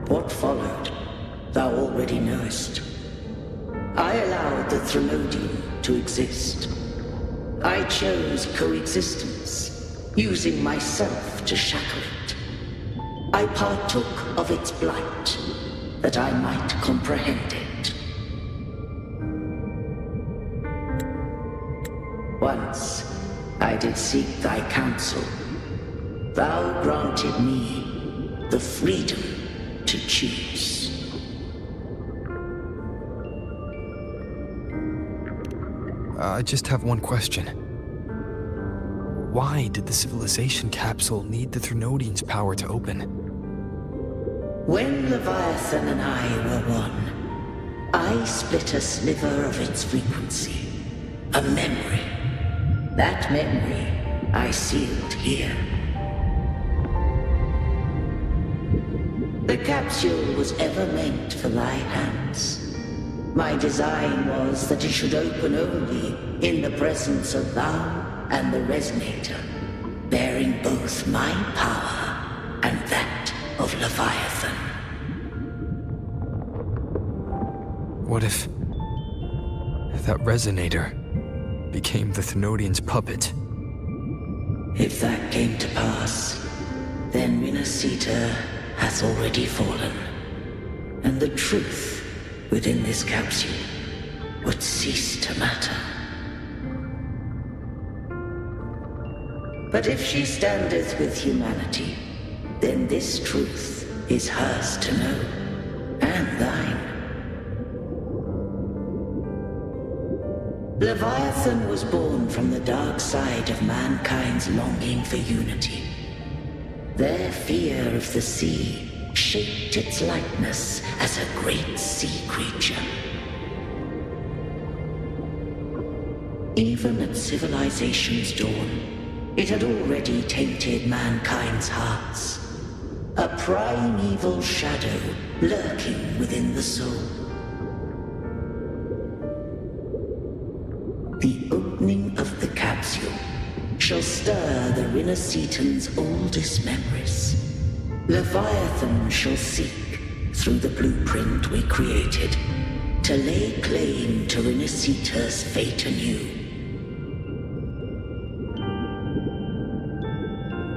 What followed, thou already knowest. I allowed the Threnodian to exist. I chose coexistence, using myself to shackle it. I partook of its blight, that I might comprehend it. Once I did seek thy counsel. Thou granted me the freedom to choose. I just have one question. Why did the civilization capsule need the Threnodian's power to open? When Leviathan and I were one, I split a sliver of its frequency. A memory. That memory I sealed here. The capsule was ever meant for thy hands. My design was that it should open only in the presence of thou and the Resonator, bearing both my power and that of Leviathan. What if that Resonator became the Threnodian's puppet? If that came to pass, then Resonator hath already fallen, and the truth within this capsule would cease to matter. But if she standeth with humanity, then this truth is hers to know, and thine. Leviathan was born from the dark side of mankind's longing for unity. Their fear of the sea shaped its likeness as a great sea creature. Even at civilization's dawn, it had already tainted mankind's hearts. A primeval shadow lurking within the soul. The opening of the capsule shall stir the Resonator's oldest memories. Leviathan shall seek, through the blueprint we created, to lay claim to Resonator's fate anew.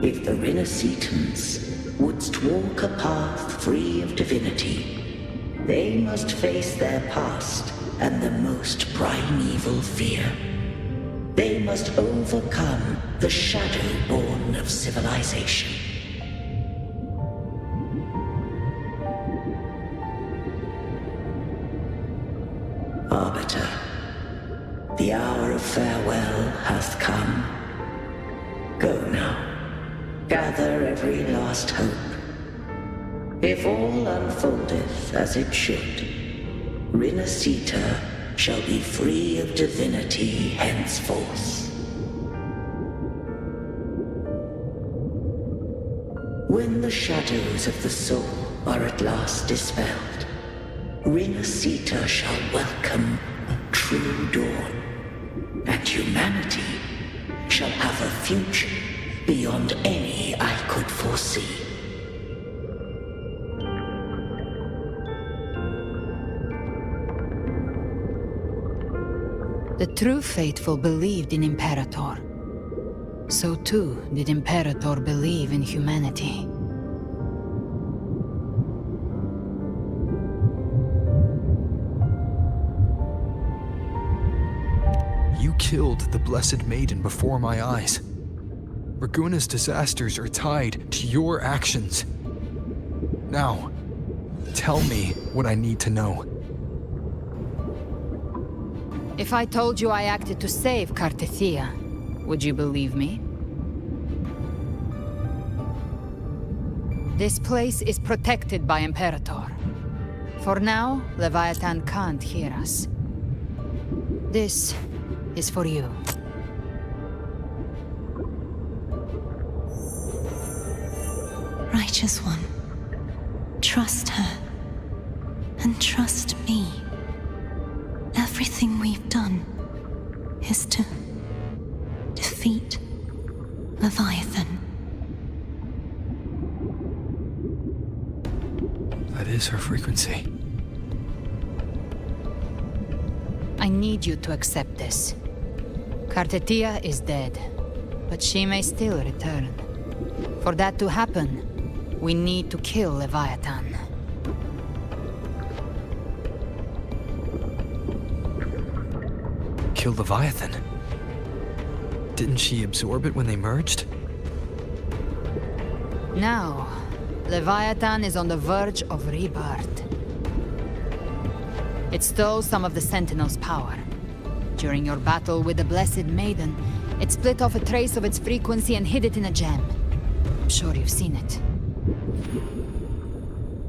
If the Resonator's wouldst walk a path free of divinity, They must face their past and the most primeval fear. They must overcome the shadow born of civilization. Arbiter, the hour of farewell hath come. Go now, gather every last hope. If all unfoldeth as it should, Resonator shall be free of divinity henceforth. When the shadows of the soul are at last dispelled, Resonator shall welcome a true dawn, and humanity shall have a future beyond any I could foresee. The true faithful believed in Imperator. So too did Imperator believe in humanity. You killed the Blessed Maiden before my eyes. Raguna's disasters are tied to your actions. Now, tell me what I need to know. If I told you I acted to save Cartethia, would you believe me? This place is protected by Imperator. For now, Leviathan can't hear us. This is for you. Righteous One, trust her, and trust me. Everything we've done is to defeat Leviathan. That is her frequency. I need you to accept this. Cartethia is dead, but she may still return. For that to happen, we need to kill Leviathan. Kill Leviathan? Didn't she absorb it when they merged? Now, Leviathan is on the verge of rebirth. It stole some of the Sentinel's power. During your battle with the Blessed Maiden, it split off a trace of its frequency and hid it in a gem. I'm sure you've seen it.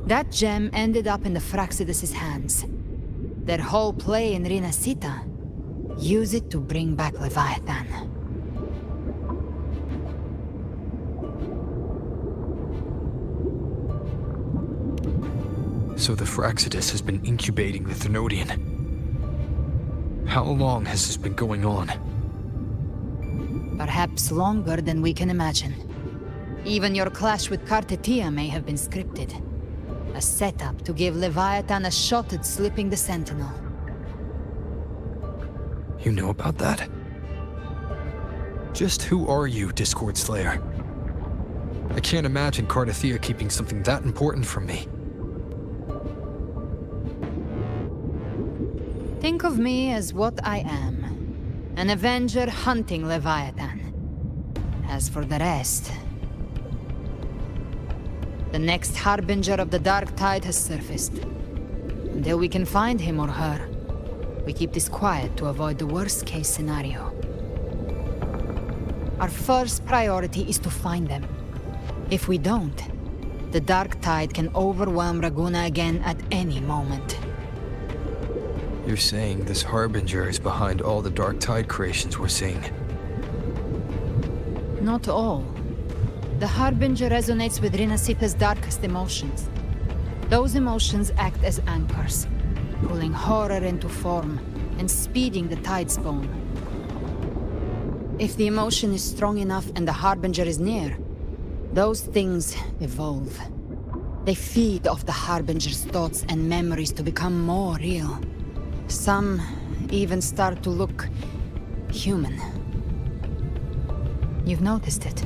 That gem ended up in the Fraxidus' hands. Their whole play in Resonator. Use it to bring back Leviathan. So the Fraxidus has been incubating the Thenodian. How long has this been going on? Perhaps longer than we can imagine. Even your clash with Cartethia may have been scripted. A setup to give Leviathan a shot at slipping the Sentinel. You know about that? Just who are you, Discord Slayer? I can't imagine Cartethia keeping something that important from me. Think of me as what I am. An Avenger hunting Leviathan. As for the rest... The next Harbinger of the Dark Tide has surfaced. Until we can find him or her, we keep this quiet to avoid the worst-case scenario. Our first priority is to find them. If we don't, the Dark Tide can overwhelm Raguna again at any moment. You're saying this Harbinger is behind all the Dark Tide creations we're seeing? Not all. The Harbinger resonates with Resonator's darkest emotions. Those emotions act as anchors, pulling horror into form and speeding the Tidespawn. If the emotion is strong enough and the Harbinger is near, those things evolve. They feed off the Harbinger's thoughts and memories to become more real. Some even start to look human. You've noticed it.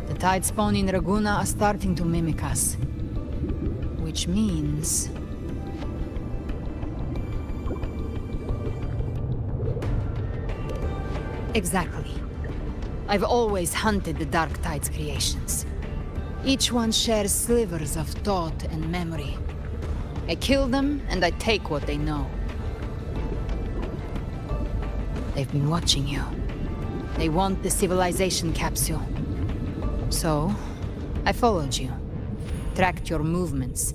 The Tidespawn in Raguna are starting to mimic us. Which means... Exactly. I've always hunted the Dark Tide's creations. Each one shares slivers of thought and memory. I kill them, and I take what they know. They've been watching you. They want the civilization capsule. So, I followed you. Tracked your movements.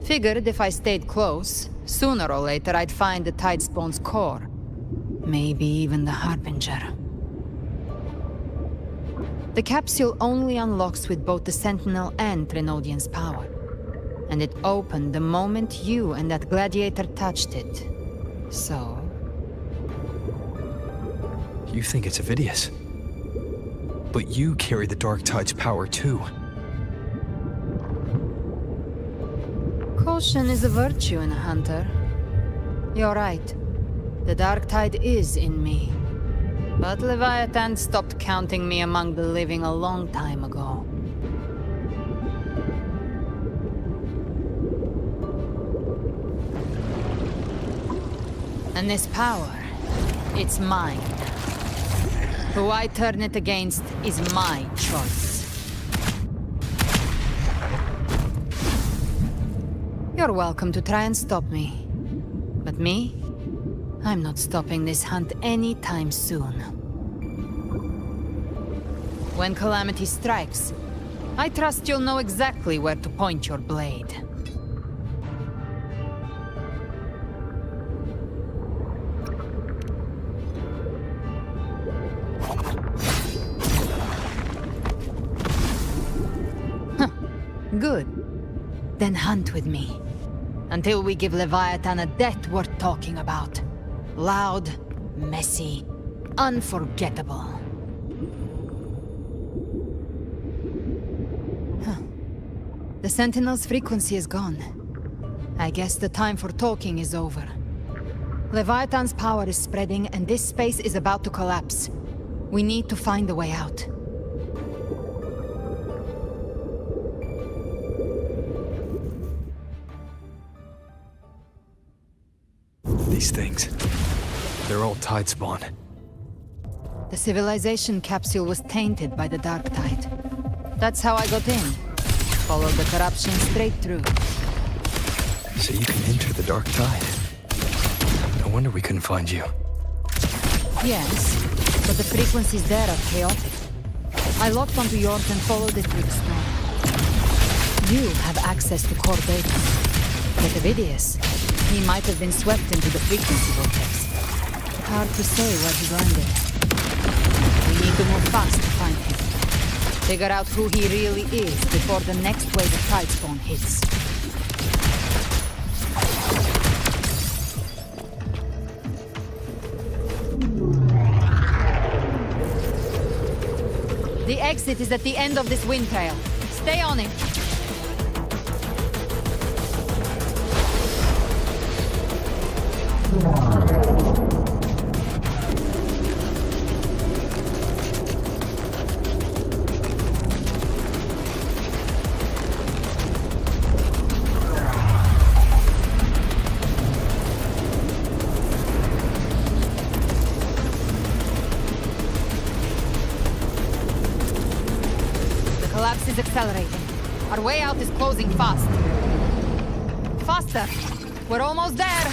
Figured if I stayed close, sooner or later I'd find the Tidespawn's core. Maybe even the Harbinger. The capsule only unlocks with both the Sentinel and Trinodian's power. And it opened the moment you and that gladiator touched it. So... You think it's Avidius. But you carry the Dark Tide's power too. Caution is a virtue in a hunter. You're right. The Dark Tide is in me. But Leviathan stopped counting me among the living a long time ago. And this power, it's mine. Who I turn it against is my choice. You're welcome to try and stop me. But me? I'm not stopping this hunt anytime soon. When calamity strikes, I trust you'll know exactly where to point your blade. Good. Then hunt with me. Until we give Leviathan a death worth talking about. Loud, messy, unforgettable. The Sentinel's frequency is gone. I guess the time for talking is over. Leviathan's power is spreading, and this space is about to collapse. We need to find a way out. These things, they're all Tidespawn. The civilization capsule was tainted by the Dark Tide. That's how I got in. Followed the corruption straight through. So you can enter the Dark Tide. No wonder we couldn't find you. Yes, but the frequencies there are chaotic. I locked onto yours and followed it through the storm. You have access to core data. But Avidius, he might have been swept into the frequency vortex. Hard to say where he landed. We need to move fast to find him. Figure out who he really is before the next wave of Tidespawn hits. The exit is at the end of this wind trail. Stay on it. The collapse is accelerating. Our way out is closing fast. Faster! We're almost there!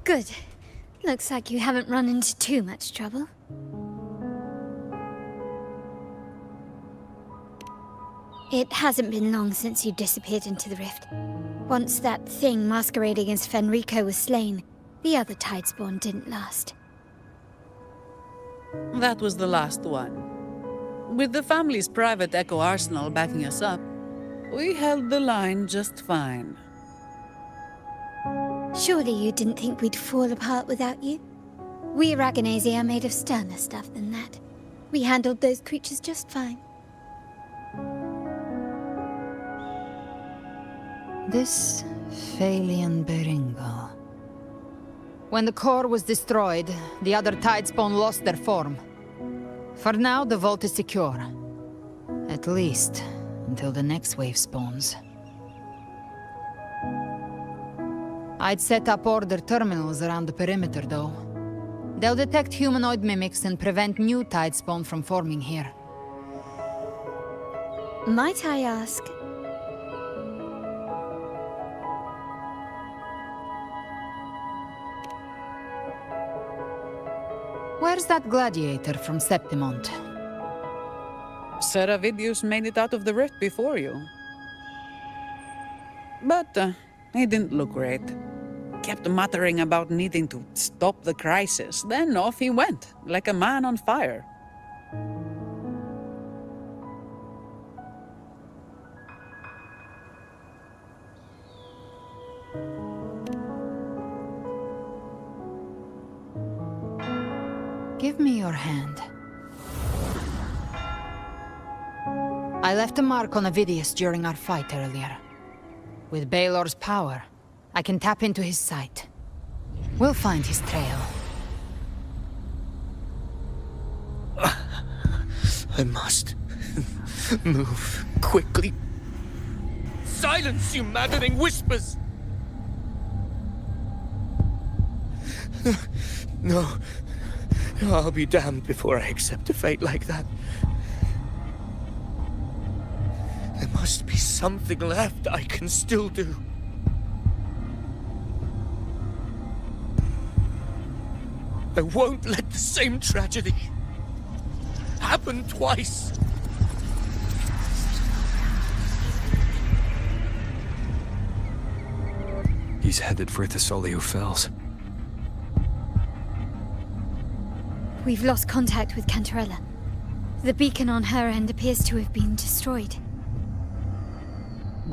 Good. Looks like you haven't run into too much trouble. It hasn't been long since you disappeared into the rift. Once that thing masquerading as Fenrico was slain, the other Tidespawn didn't last. That was the last one. With the family's private echo arsenal backing us up, we held the line just fine. Surely you didn't think we'd fall apart without you? We Aragonese are made of sterner stuff than that. We handled those creatures just fine. This Phalian Beringal. When the core was destroyed, the other Tidespawn lost their form. For now, the vault is secure. At least, until the next wave spawns. I'd set up order terminals around the perimeter, though. They'll detect humanoid mimics and prevent new Tidespawn from forming here. Might I ask? Where's that gladiator from Septimont? Seravidius made it out of the rift before you. But he didn't look great. Kept muttering about needing to stop the crisis, then off he went, like a man on fire. Give me your hand. I left a mark on Avidius during our fight earlier. With Baelor's power, I can tap into his sight. We'll find his trail. I must move quickly. Silence, you maddening whispers! No. I'll be damned before I accept a fate like that. There must be something left I can still do. I won't let the same tragedy happen twice. He's headed for Thessalio Fells. We've lost contact with Cantarella. The beacon on her end appears to have been destroyed.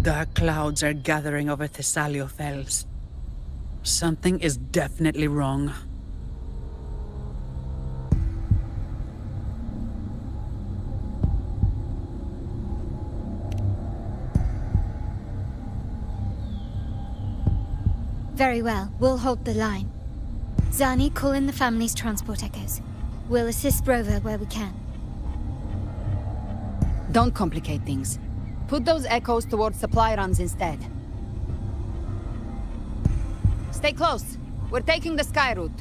Dark clouds are gathering over Thessalio Fells. Something is definitely wrong. Very well, we'll hold the line. Zani, call in the family's transport echoes. We'll assist Rover where we can. Don't complicate things. Put those echoes towards supply runs instead. Stay close. We're taking the sky route.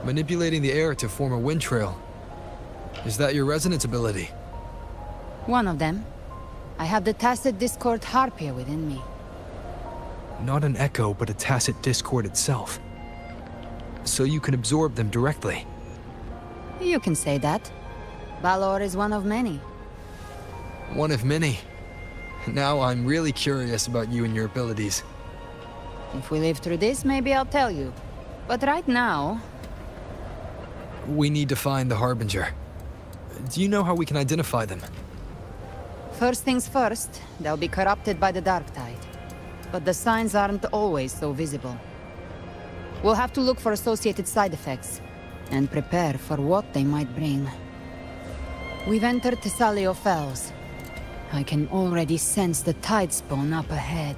Manipulating the air to form a wind trail. Is that your resonance ability? One of them. I have the tacit discord Harpia within me. Not an echo, but a tacit discord itself. So you can absorb them directly. You can say that. Balor is one of many. One of many. Now I'm really curious about you and your abilities. If we live through this, maybe I'll tell you. But right now... We need to find the Harbinger. Do you know how we can identify them? First things first, they'll be corrupted by the dark tide. But the signs aren't always so visible. We'll have to look for associated side effects, and prepare for what they might bring. We've entered Thessalio Fells. I can already sense the Tidespawn up ahead.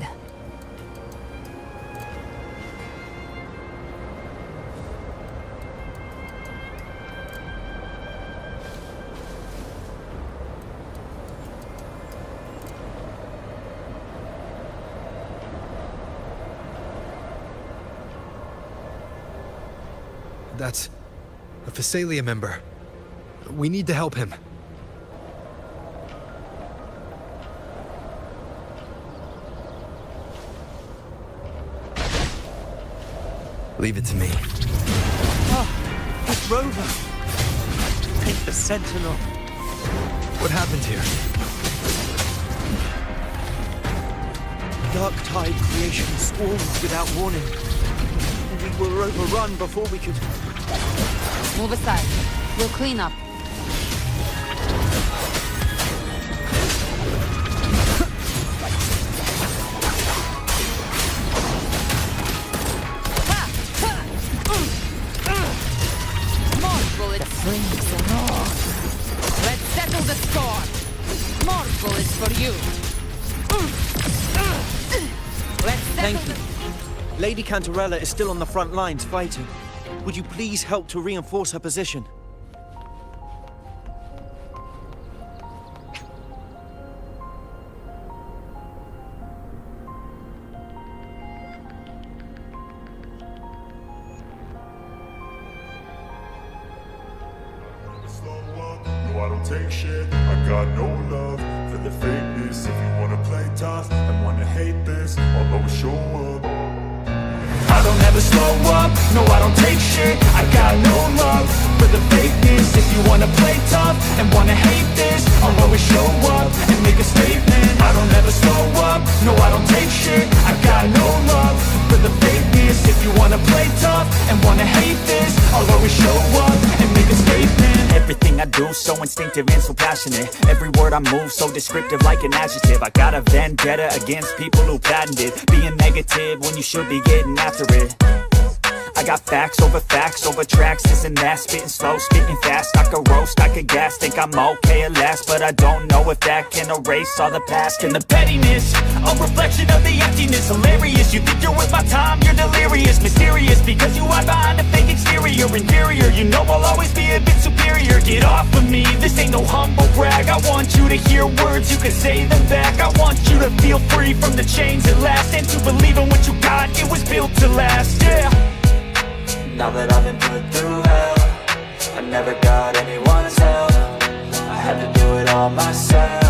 That's a Phasalia member. We need to help him. Leave it to me. Oh, it's Rover. Take the Sentinel. What happened here? Dark Tide creation swarmed without warning. We were overrun before we could... Move aside. We'll clean up. More bullets. The flames roar. Let's settle the score. More bullets for you. Let's settle Thank you. Lady Cantarella is still on the front lines fighting. Would you please help to reinforce her position? No, I don't take shit. I got no love for the fakeness. If you wanna play tough and wanna hate this, I'll always show up. I don't ever slow up, no I don't take shit. I got no love for the fakeness. If you wanna play tough and wanna hate this, I'll always show up and make a statement. I don't ever slow up, no I don't take shit. I got no love for the fakeness. If you wanna play tough and wanna hate this, I'll always show up and make a statement. Everything I do so instinctive and so passionate. Every word I move so descriptive like an adjective. I got a vendetta against people who patented being negative when you should be getting after it. I got facts over tracks, this and that. Spitting slow, spitting fast. I could roast, I could gas. Think I'm okay at last, but I don't know if that can erase all the past. And the pettiness, a reflection of the emptiness. Hilarious, you think you're worth my time, you're delirious. Mysterious, because you hide behind a fake exterior. Inferior, you know I'll always be a bit superior. Get off of me, this ain't no humble brag. I want you to hear words, you can say them back. I want you to feel free from the chains at last, and to believe in what you got, it was built to last, yeah. Now that I've been put through hell, I never got anyone's help. I had to do it all myself.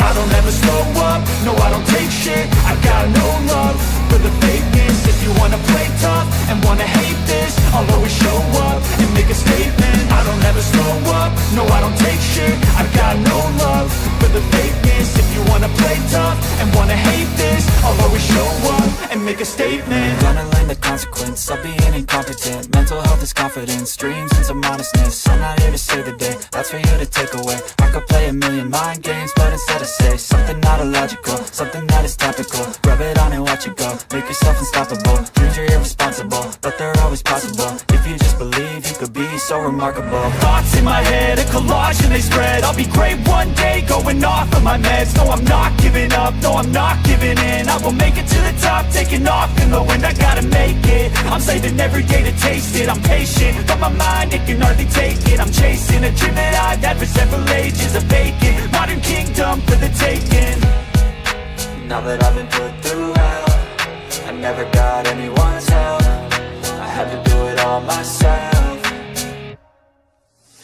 I don't ever slow up, no I don't take shit. I got no love for the fakeness. If you wanna play tough and wanna hate this, I'll always show up and make a statement. I don't ever slow up, no I don't take shit. I got no love for the fakeness. If you wanna play tough and wanna hate this, I'll always show up and make a statement. Gonna learn the consequence of being incompetent. Mental health is confidence, dreams and some modestness. I'm not here to save the day, that's for you to take away. I could play a million mind games, but instead I say something not illogical, something that is topical. Rub it on and watch it go, make yourself unstoppable. Dreams are irresponsible, but they're always possible. If you just believe, you could be so remarkable. Thoughts in my head, a collage and they spread. I'll be great one day, going off of my meds. No, I'm not giving up, no, I'm not giving in. I will make it to the top, taking off in the wind. I gotta make it, I'm saving every day to taste it. I'm patient, but my mind, it can hardly take it. I'm chasing a dream that I've had for several ages. A vacant, modern kingdom for the taking. Now that I've been put through hell, I never got anyone's help. I had to do it all myself.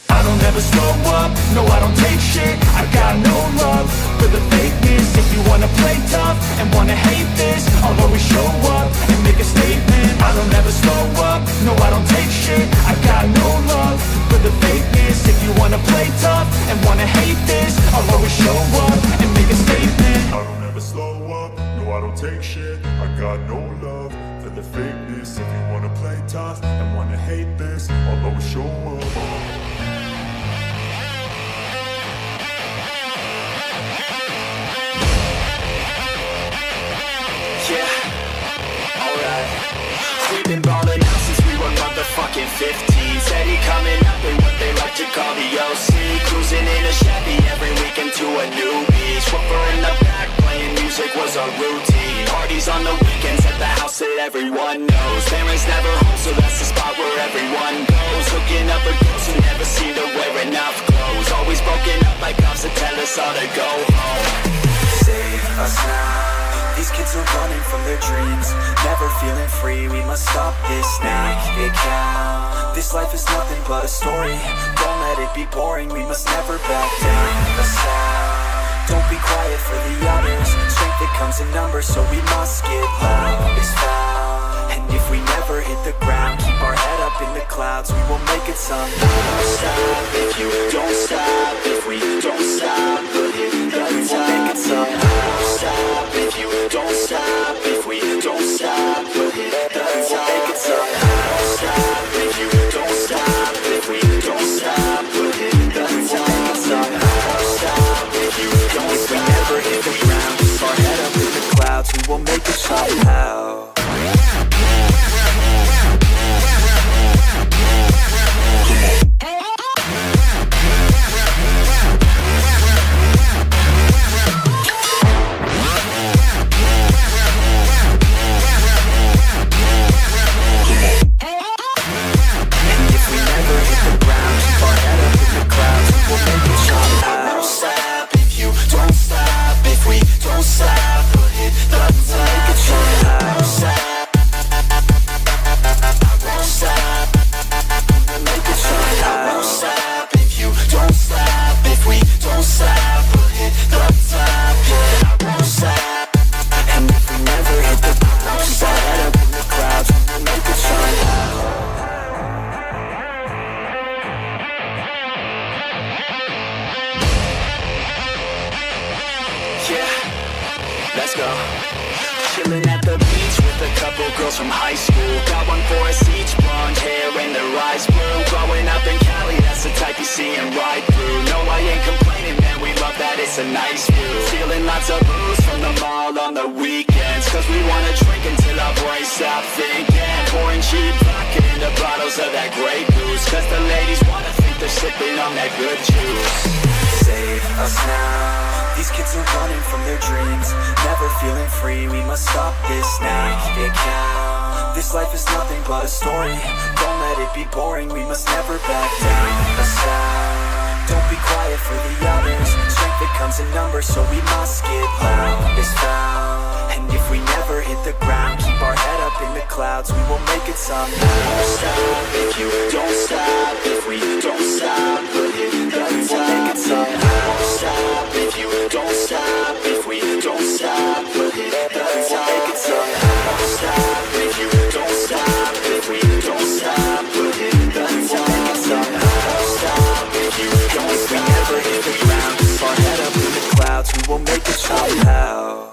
I don't ever slow up, no I don't take shit. I got no love for the fakeness. If you wanna play tough and wanna hate this, I'll always show up and make a statement. I don't ever slow up, no I don't take shit. I got no love for the fakeness. If you wanna play tough and wanna hate this, I'll always show up and make a statement. I don't ever slow up, no I don't take shit. I got no love for the fakeness. If you wanna play tough and wanna hate this, I'll always show up. Yeah, alright. We've been ballin' out since we were motherfucking 15. Steady coming up in what they like to call the OC. Cruising in a Chevy every weekend to a new beach. Woofer in the back playing music was our routine. Parties on the weekends at the house that everyone knows. Parents never home, so that's the spot where everyone goes. Hooking up with girls who never seem to wear enough clothes. Always broken up by cops that tell us all to go home. Save us now. These kids are running from their dreams, never feeling free. We must stop this now, it count. This life is nothing but a story, don't let it be boring. We must never back down, a sound. Don't be quiet for the others, strength that comes in numbers, so we must get loud, it's found. And if we never hit the ground, keep our head up in the clouds, we will make it somehow. Don't stop if you don't stop, if we don't stop, we'll hit the top. We will make it somehow. Don't stop if you don't stop, if we don't stop, we'll hit the top. We will make it somehow. Don't stop if you don't stop, if we don't stop, we'll hit the top. We will make it somehow. Don't stop if you don't stop, if we never hit the ground, keep our head up in the clouds, we will make it somehow. This life is nothing but a story, don't let it be boring. We must never back down, a sound. Don't be quiet for the others, strength that comes in numbers, so we must get loud, it's found. And if we never hit the ground, keep our head up in the clouds, we will make it somehow. Don't stop if you don't stop, if we don't stop, we'll hit the top. We will make it somehow. Don't stop if you don't stop, if we don't stop, we'll hit the top. We will make it somehow. Don't stop if you don't stop, if we don't stop, we'll hit the top. We will make it somehow. Don't stop if you don't stop, if we never hit the ground, keep our head up in the clouds, we will make it somehow.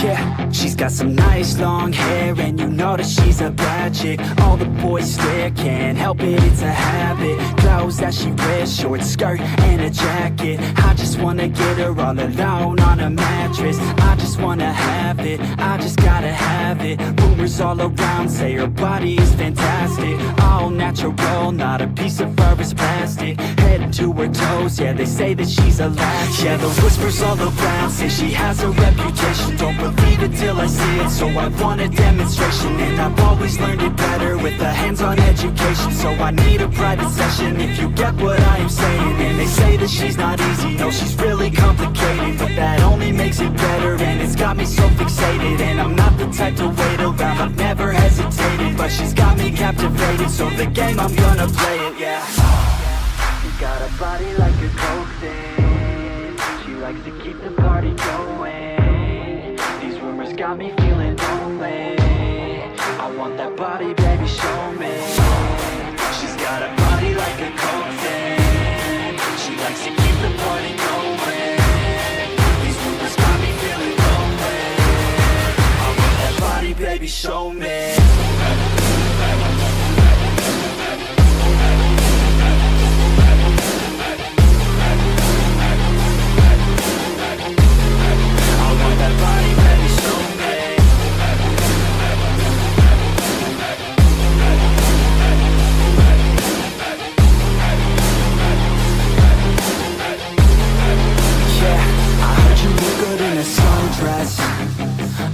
Yeah, she's got some nice long hair, and you know that she's a bad chick. All the boys stare, can't help it, it's a habit. Clothes that she wears, short skirt and a jacket. I just wanna get her all alone on a mattress. I just wanna have it, I just gotta have it. Rumors all around say her body is fantastic. All natural, not a piece of fur is plastic. Head to her toes, yeah, they say that she's a latch. Yeah, the whispers all around say she has a reputation. Don't believe it till I see it, so I want a demonstration. And I've always learned it better with a hands-on education. So I need a private session if you get what I am saying. And they say that she's not easy, no, she's really complicated. But that only makes it better, and it's got me so fixated. And I'm not the type to wait around, I've never hesitated. But she's got me captivated, so the game, I'm gonna play it, yeah. You got a body like a coke thing, she likes to keep the party going. These rumors got me feeling lonely. that body, baby, show me. She's got a body like a cocaine. She likes to keep the party going. These rumors got me feeling lonely. I want that body, baby, show me.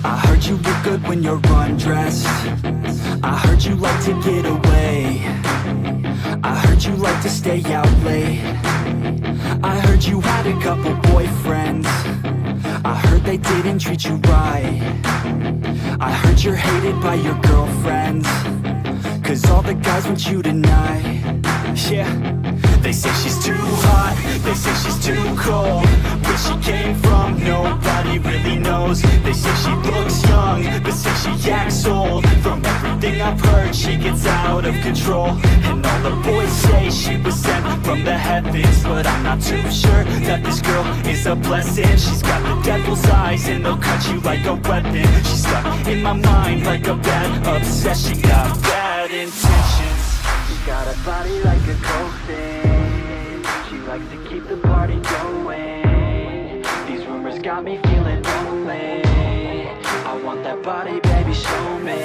I heard you look good when you're undressed. I heard you like to get away. I heard you like to stay out late. I heard you had a couple boyfriends. I heard they didn't treat you right. I heard you're hated by your girlfriends, 'cause all the guys want you tonight. Yeah, they say she's too hot, they say she's too cold. Where she came from, nobody really knows. They say she looks young, but say she acts old. From everything I've heard, she gets out of control. And all the boys say she was sent from the heavens, but I'm not too sure that this girl is a blessing. She's got the devil's eyes and they'll cut you like a weapon. She's stuck in my mind like a bad obsession. Got bad intentions. She's got a body like a cocaine. She likes to keep the party going. These rumors got me feeling lonely. I want that body, baby, show me.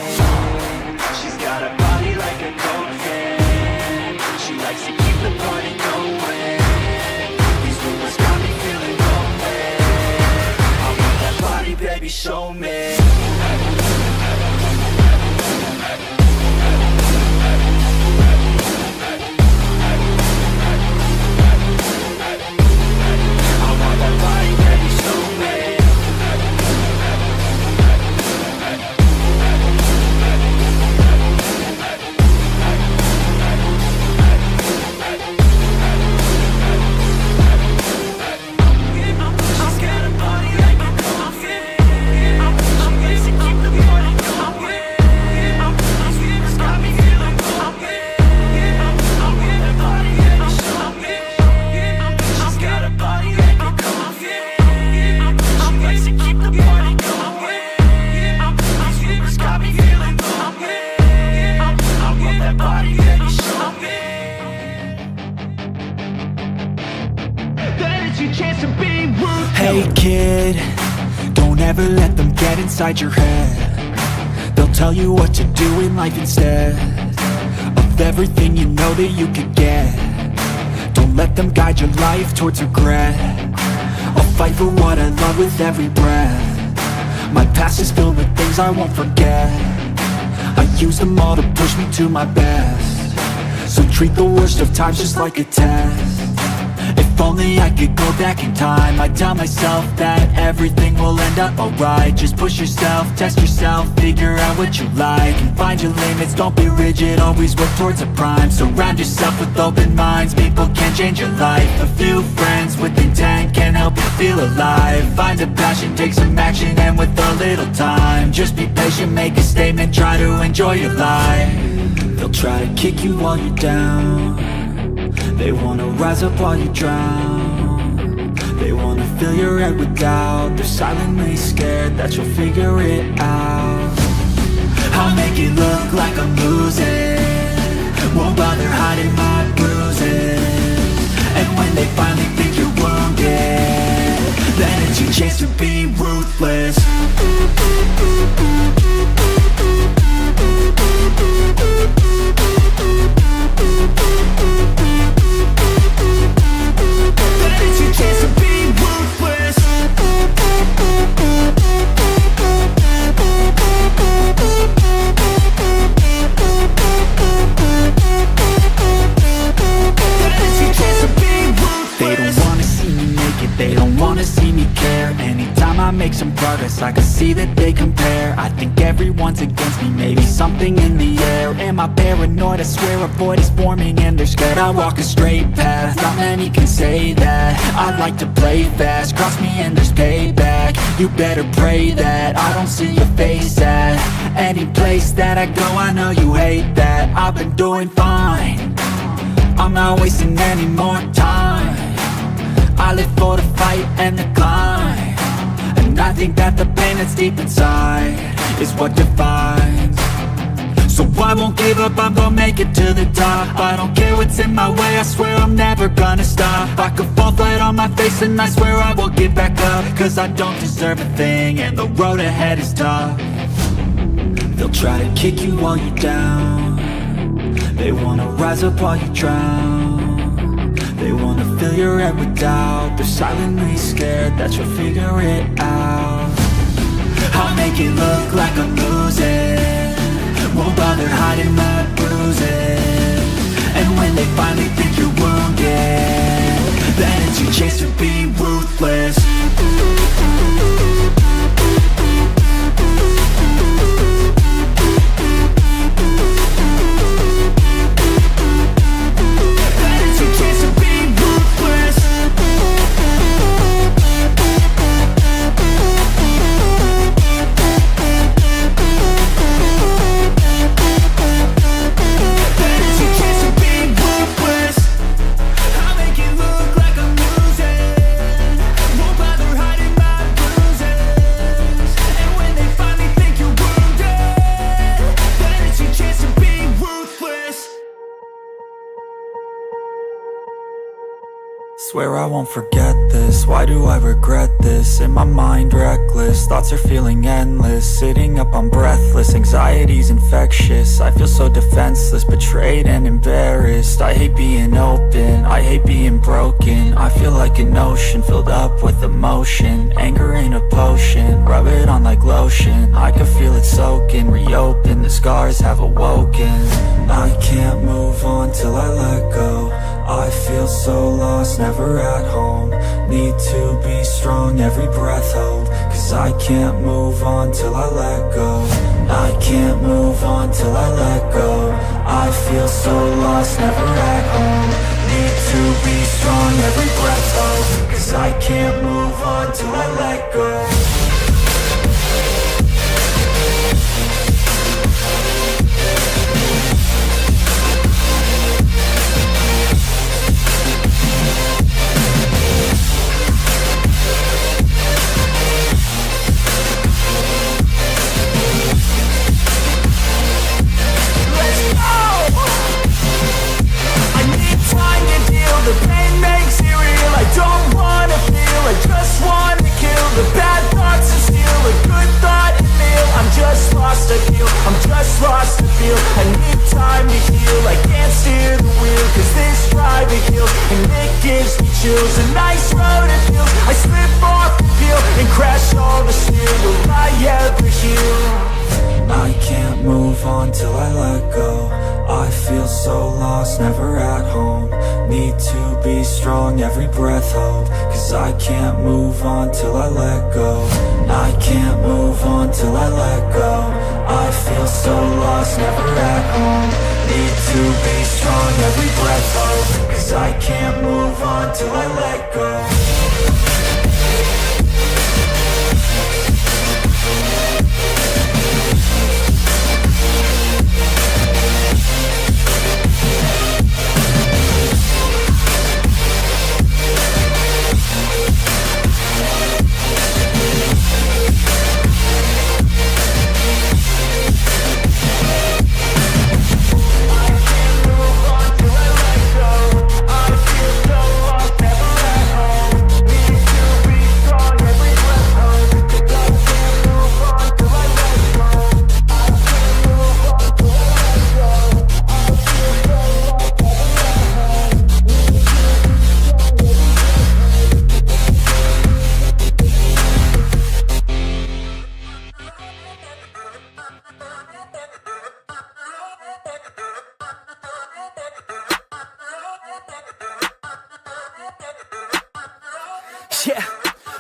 She's got a body like a cocaine. She likes to keep the party going. These rumors got me feeling lonely. I want that body, baby, show me. Hey kid, don't ever let them get inside your head. They'll tell you what to do in life instead of everything you know that you could get. Don't let them guide your life towards regret. I'll fight for what I love with every breath. My past is filled with things I won't forget. I use them all to push me to my best. So treat the worst of times just like a test. If only I could go back in time, I'd tell myself that everything will end up alright. Just push yourself, test yourself, figure out what you like, and find your limits, don't be rigid, always work towards a prime. Surround yourself with open minds, people can change your life. A few friends with intent can help you feel alive. Find a passion, take some action, and with a little time, just be patient, make a statement, try to enjoy your life. They'll try to kick you while you're down. They wanna rise up while you drown. They wanna fill your head with doubt. They're silently scared that you'll figure it out. I'll make it look like I'm losing, won't bother hiding my bruises. And when they finally think you're wounded, then it's your chance to be ruthless. They don't wanna see me care. Anytime I make surface, I can see that they compare. I think everyone's against me, maybe something in the air. Am I paranoid? I swear a void is forming and they're scared. I walk a straight path, not many can say that. I like to play fast, cross me and there's payback. You better pray that I don't see your face at any place that I go. I know you hate that. I've been doing fine, I'm not wasting any more time. I live for the fight and the climb, and I think that the pain that's deep inside is what defines. So I won't give up, I'm gonna make it to the top. I don't care what's in my way, I swear I'm never gonna stop. I could fall flat on my face and I swear I will get back up, cause I don't deserve a thing and the road ahead is tough. They'll try to kick you while you're down, they wanna rise up while you drown. They wanna fill your head with doubt, they're silently scared that you'll figure it out. I'll make it look like I'm losing, won't bother hiding my bruises. And when they finally think you're wounded, then it's your chance to be ruthless. Swear I won't forget this, why do I regret this? In my mind reckless, thoughts are feeling endless. Sitting up I'm breathless, anxiety's infectious. I feel so defenseless, betrayed and embarrassed. I hate being open, I hate being broken. I feel like an ocean filled up with emotion. Anger ain't a potion, rub it on like lotion. I can feel it soaking, reopen, the scars have awoken. I can't move on till I let go. I feel so lost, never at home. Need to be strong, every breath hold. Cause I can't move on till I let go. I can't move on till I let go. I feel so lost, never at home. Need to be strong, every breath hold. Cause I can't move on till I let go. The pain makes it real, I don't wanna feel, I just wanna kill the bad thoughts and steal a good thought and feel. I'm just lost to feel, I'm just lost to feel. I need time to heal, I can't steer the wheel, cause this drive it kills, and it gives me chills. A nice road it feels, I slip off the peel and crash all the steel. Will I ever heal? I can't move on till I let go. I feel so lost, never at home. Need to be strong, every breath hold. Cause I can't move on till I let go. I can't move on till I let go. I feel so lost, never at home. Need to be strong, every breath hold. Cause I can't move on till I let go. Yeah,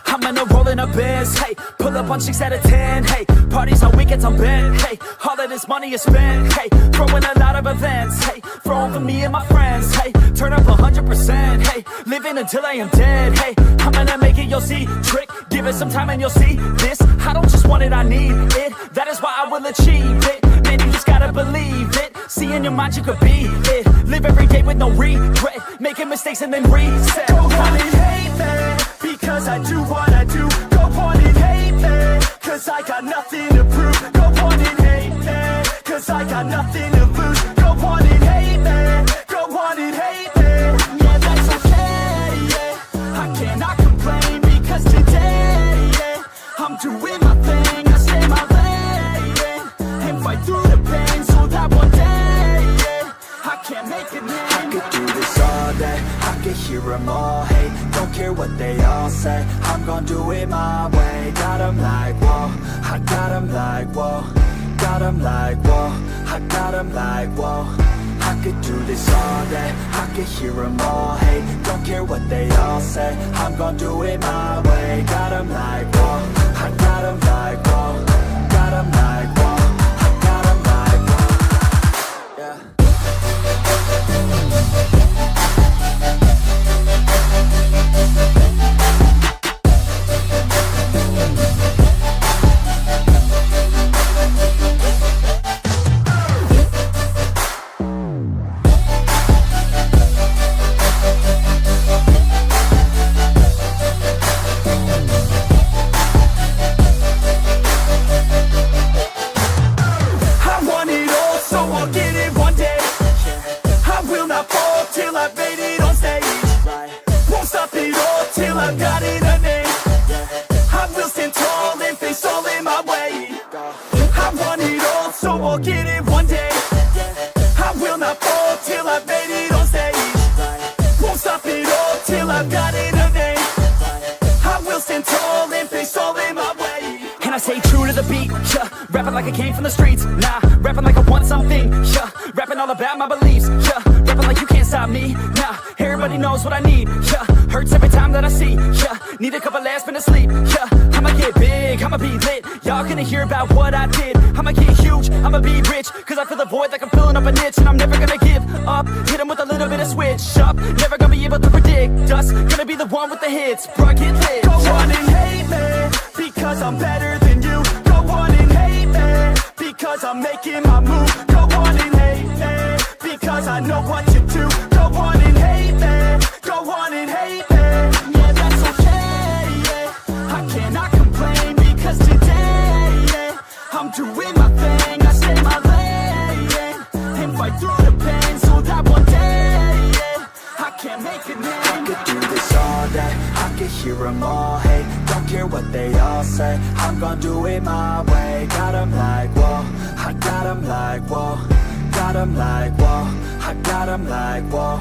I'm in a rolling abyss, hey, Pull up on 6 out of 10, hey. Parties on weekends on bed, hey. All of this money is spent, hey. Throwing a lot of events, hey. Throwing for me and my friends, hey. Turn up 100%, hey. Living until I am dead, hey. I'm gonna make it, you'll see. Trick, give it some time and you'll see. This, I don't just want it, I need it. That is why I will achieve it. Man, you just gotta believe it. See in your mind you could be it. Live every day with no regret. Making mistakes and then reset. Go on and hate me, because I do what I do. Go on and hate me, cause I got nothing to prove. Go on and hate me, cause I got nothing to lose. Go on and hate me, go on and hate me. Yeah, that's okay, yeah. I cannot complain because today, yeah, I'm doing my thing, I stay my lane, yeah, and fight through the pain so that one day, yeah, I can make a name. I could do this all day, I could hear them all hate. Don't care what they all say, I'm gonna do it my way. Got them like, whoa, I got them like, whoa. Got them like, whoa, I got them like, whoa. I could do this all day, I could hear them all hate. Don't care what they all say, I'm gonna do it my way. Got them like, whoa, I got them like, whoa. Got them like, whoa, I got them like, whoa. Yeah. Like I came from the streets, nah. Rapping like I want something, yeah. Rapping all about my beliefs, yeah. Rapping like you can't stop me, nah. Everybody knows what I need, yeah. Hurts every time that I see, yeah. Need a couple last minutes sleep, yeah. I'ma get big, I'ma be lit. Y'all gonna hear about what I did. I'ma get huge, I'ma be rich. Cause I feel the void like I'm filling up a niche. And I'm never gonna give up. Hit 'em with a little bit of switch up. Never gonna be able to predict us. Gonna be the one with the hits, bro, get lit. Go on and hate me, because I'm better than you. Go on and hate me, because I'm making my move. Go on and hate me, because I know what to do. Go on and hate me, go on and hate me. Yeah, that's okay, yeah. I cannot complain because today, yeah, I'm doing my thing, I stay my lane, yeah, and fight through the pain so that one day, yeah, I can make a name. I could do this all day, I could hear them all hate. Don't care what they all say, I'm gonna do it my way. Got them like, whoa, I got them like, whoa. Got them like, whoa, I got them like, whoa.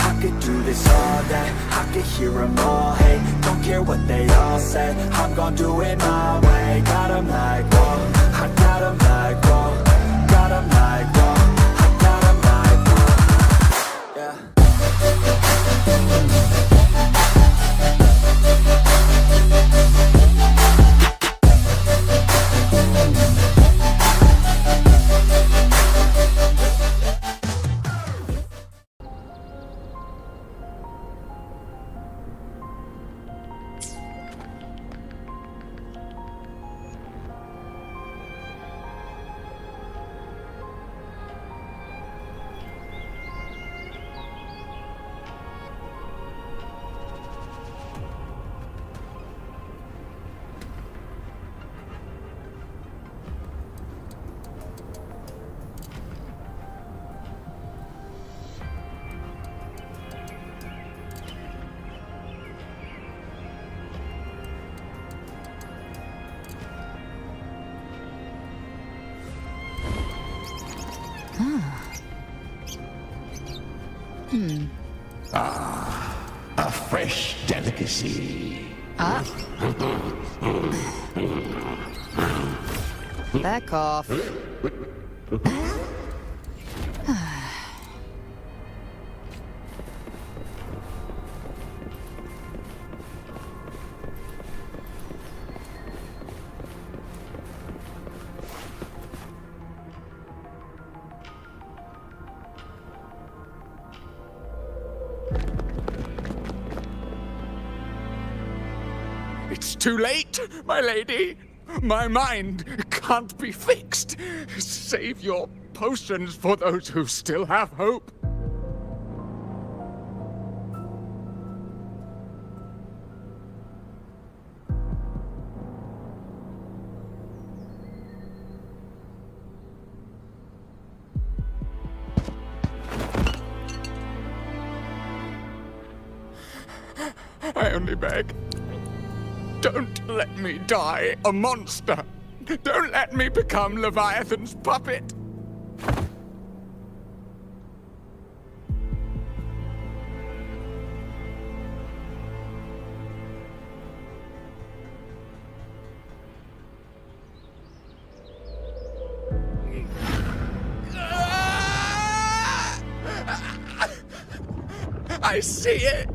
I could do this all day, I could hear them all hate. Don't care what they all say, I'm gonna do it my way. Got them like, whoa, I got them like, whoa. Got them like, whoa, I got them like, whoa. Yeah. A fresh delicacy. Back off. It's too late, my lady. My mind can't be fixed. Save your potions for those who still have hope. I only beg. Don't let me die a monster. Don't let me become Leviathan's puppet. I see it.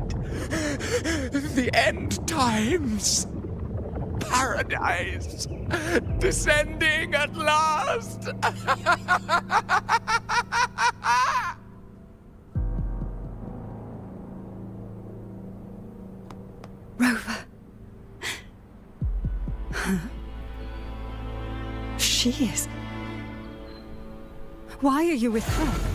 The end times. Paradise. Descending at last. Rover. She is. Why are you with her?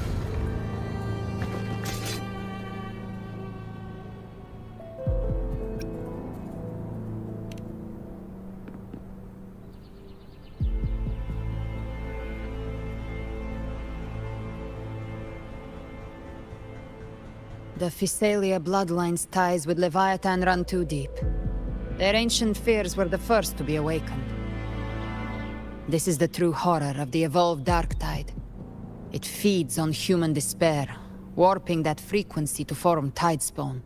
The Physalia bloodline's ties with Leviathan run too deep. Their ancient fears were the first to be awakened. This is the true horror of the evolved dark tide. It feeds on human despair, warping that frequency to form tidespawn.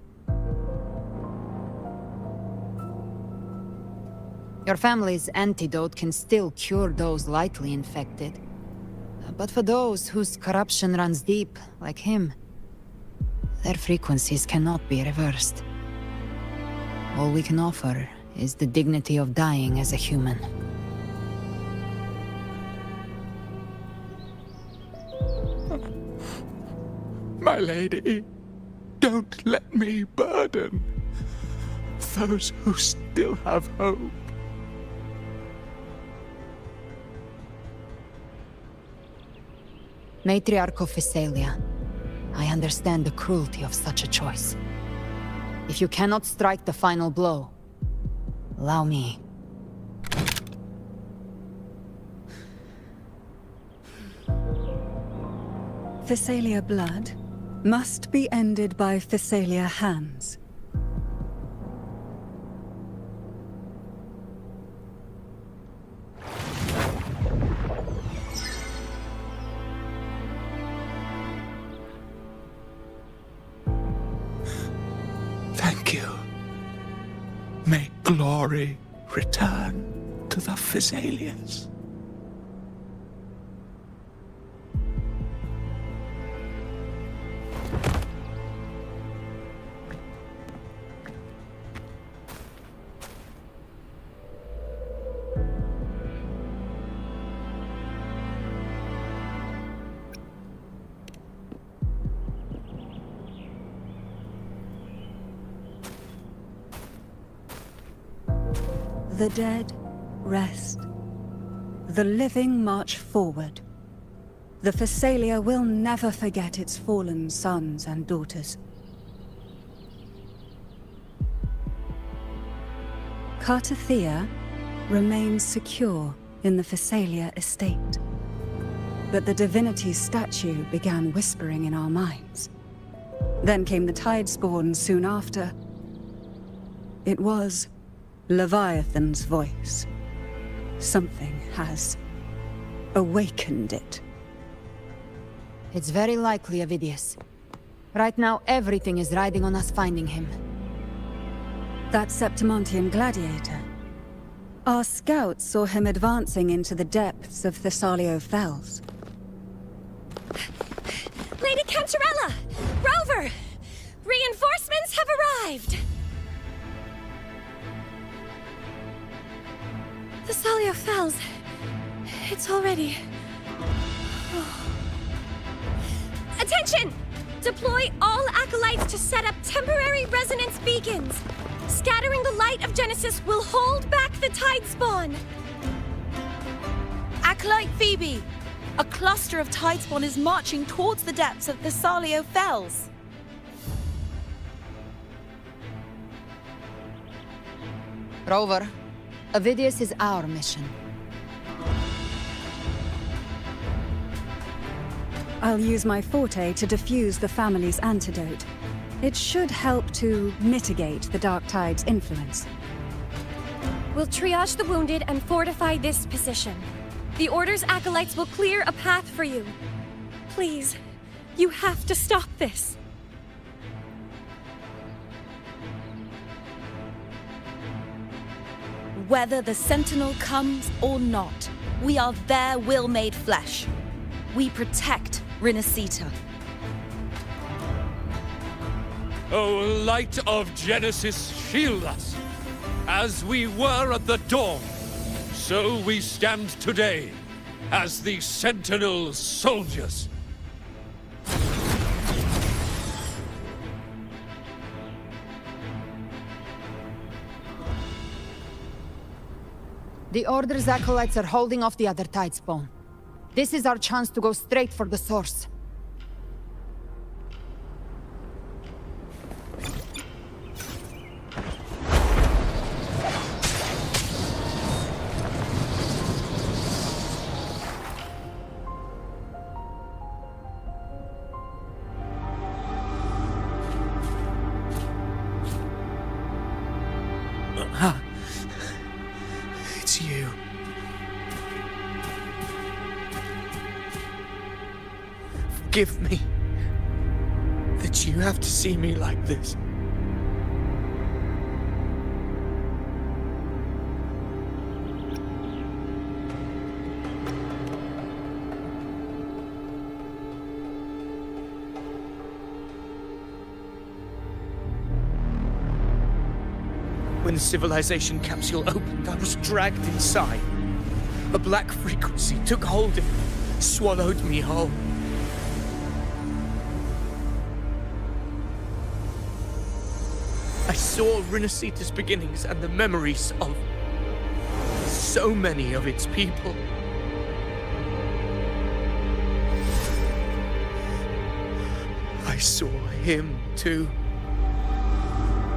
Your family's antidote can still cure those lightly infected. But for those whose corruption runs deep, like him, their frequencies cannot be reversed. All we can offer is the dignity of dying as a human. My lady, don't let me burden those who still have hope. Matriarch of Physalia, I understand the cruelty of such a choice. If you cannot strike the final blow, allow me. Physalia blood must be ended by Physalia hands. Thank you. May glory return to the Physalians. The dead rest. The living march forward. The Physalia will never forget its fallen sons and daughters. Cartathea remains secure in the Physalia estate. But the divinity's statue began whispering in our minds. Then came the Tidespawn soon after. It was Leviathan's voice. Something has awakened it. It's very likely, Avidius. Right now, everything is riding on us finding him. That Septimontian gladiator. Our scouts saw him advancing into the depths of Thessalio Fells. Lady Cantarella! Rover! Reinforcements have arrived! Thessalio Fells. It's already... Oh. Attention! Deploy all acolytes to set up temporary resonance beacons. Scattering the light of Genesis will hold back the tide spawn. Acolyte Phoebe, a cluster of tidespawn is marching towards the depths of Thessalio Fells. Rover, Avidius is our mission. I'll use my forte to defuse the family's antidote. It should help to mitigate the Dark Tide's influence. We'll triage the wounded and fortify this position. The Order's acolytes will clear a path for you. Please, you have to stop this. Whether the Sentinel comes or not, we are their will made flesh. We protect Resonator. O light of Genesis, shield us! As we were at the dawn, so we stand today, as the Sentinel soldiers. The Order's acolytes are holding off the other tidespawn. This is our chance to go straight for the source. It's you. Forgive me that you have to see me like this. When the civilization capsule opened, I was dragged inside. A black frequency took hold of me, swallowed me whole. I saw Resonator's beginnings and the memories of so many of its people. I saw him too.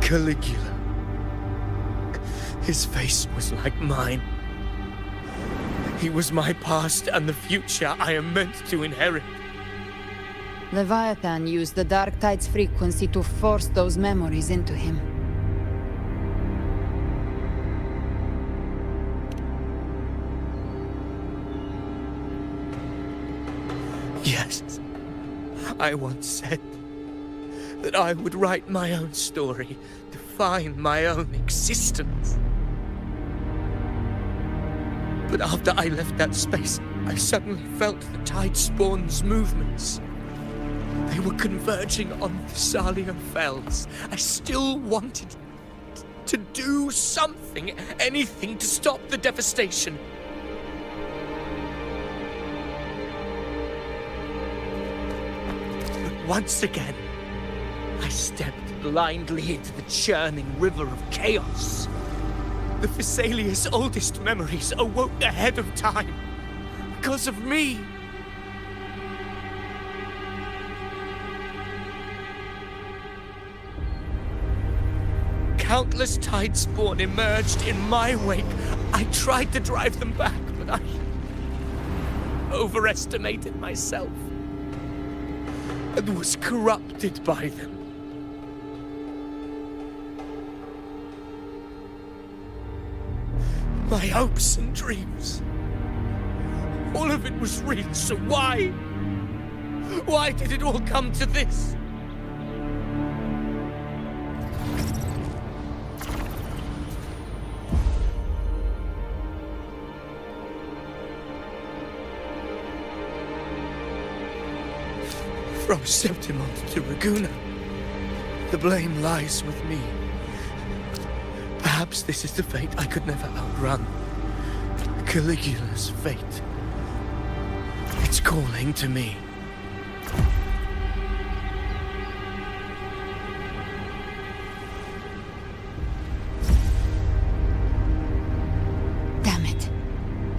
Caligula. His face was like mine. He was my past and the future I am meant to inherit. Leviathan used the Dark Tide's frequency to force those memories into him. Yes, I once said that I would write my own story, define my own existence. But after I left that space, I suddenly felt the Tidespawn's movements. They were converging on Thessalio Fells. I still wanted to do something, anything to stop the devastation. But once again, I stepped blindly into the churning river of chaos. The Thessalia's oldest memories awoke ahead of time because of me. Countless Tidespawn emerged in my wake. I tried to drive them back, but I overestimated myself and was corrupted by them. My hopes and dreams, all of it was real, so why? Why did it all come to this? From Septimont to Raguna, the blame lies with me. Perhaps this is the fate I could never outrun. Caligula's fate. It's calling to me.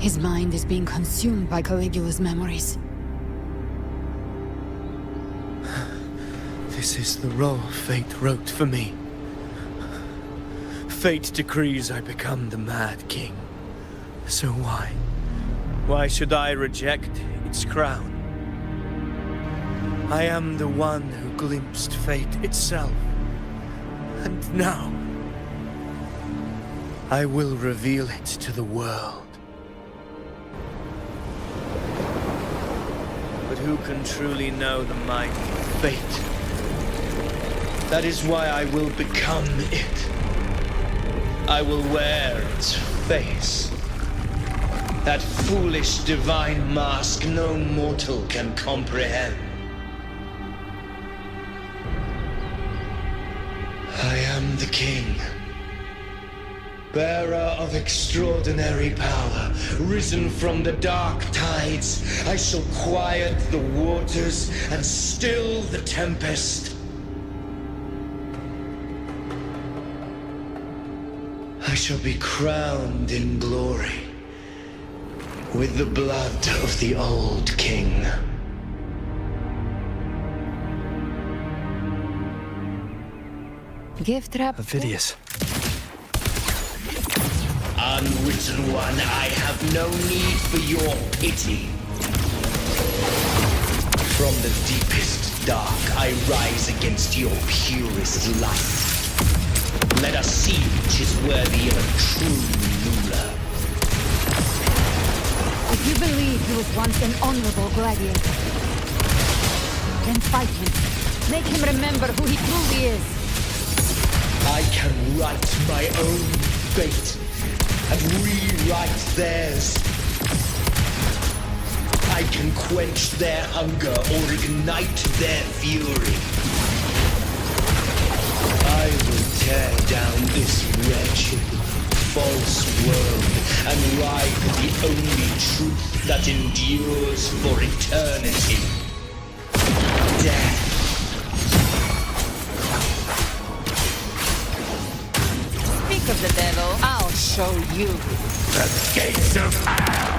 His mind is being consumed by Caligula's memories. This is the role fate wrote for me. Fate decrees I become the Mad King. So why? Why should I reject its crown? I am the one who glimpsed fate itself. And now, I will reveal it to the world. But who can truly know the might of fate? That is why I will become it. I will wear its face. That foolish divine mask no mortal can comprehend. I am the king, bearer of extraordinary power, risen from the dark tides. I shall quiet the waters and still the tempest. I shall be crowned in glory with the blood of the old king. Gift wrap. Avidius. Unwritten one, I have no need for your pity. From the deepest dark, I rise against your purest light. Let us see which is worthy of a true ruler. If you believe he was once an honorable gladiator, then fight him. Make him remember who he truly is. I can write my own fate and rewrite theirs. I can quench their hunger or ignite their fury. I will tear down this wretched, false world and ride the only truth that endures for eternity. Death. Speak of the devil, I'll show you. The gates of hell!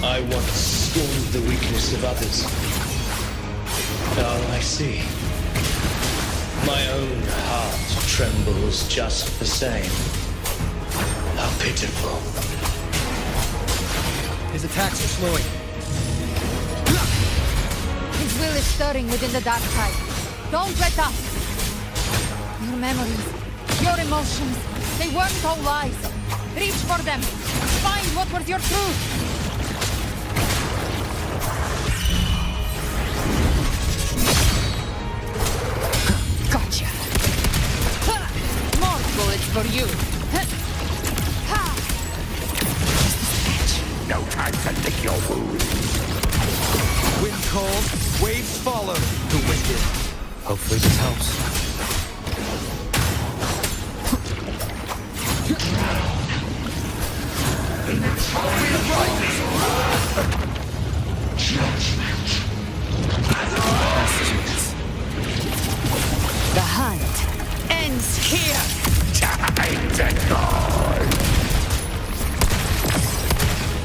I once scorned the weakness of others. Now I see. My own heart trembles just the same. How pitiful. His attacks are slowing. His will is stirring within the dark side. Don't let up! Your memories, your emotions, they weren't all lies. Reach for them. Find what was your truth. Gotcha. More bullets for you. No time to lick your wounds. Wind calls, waves follow. The wicked. Hopefully this helps. The hunt ends here. Time to go.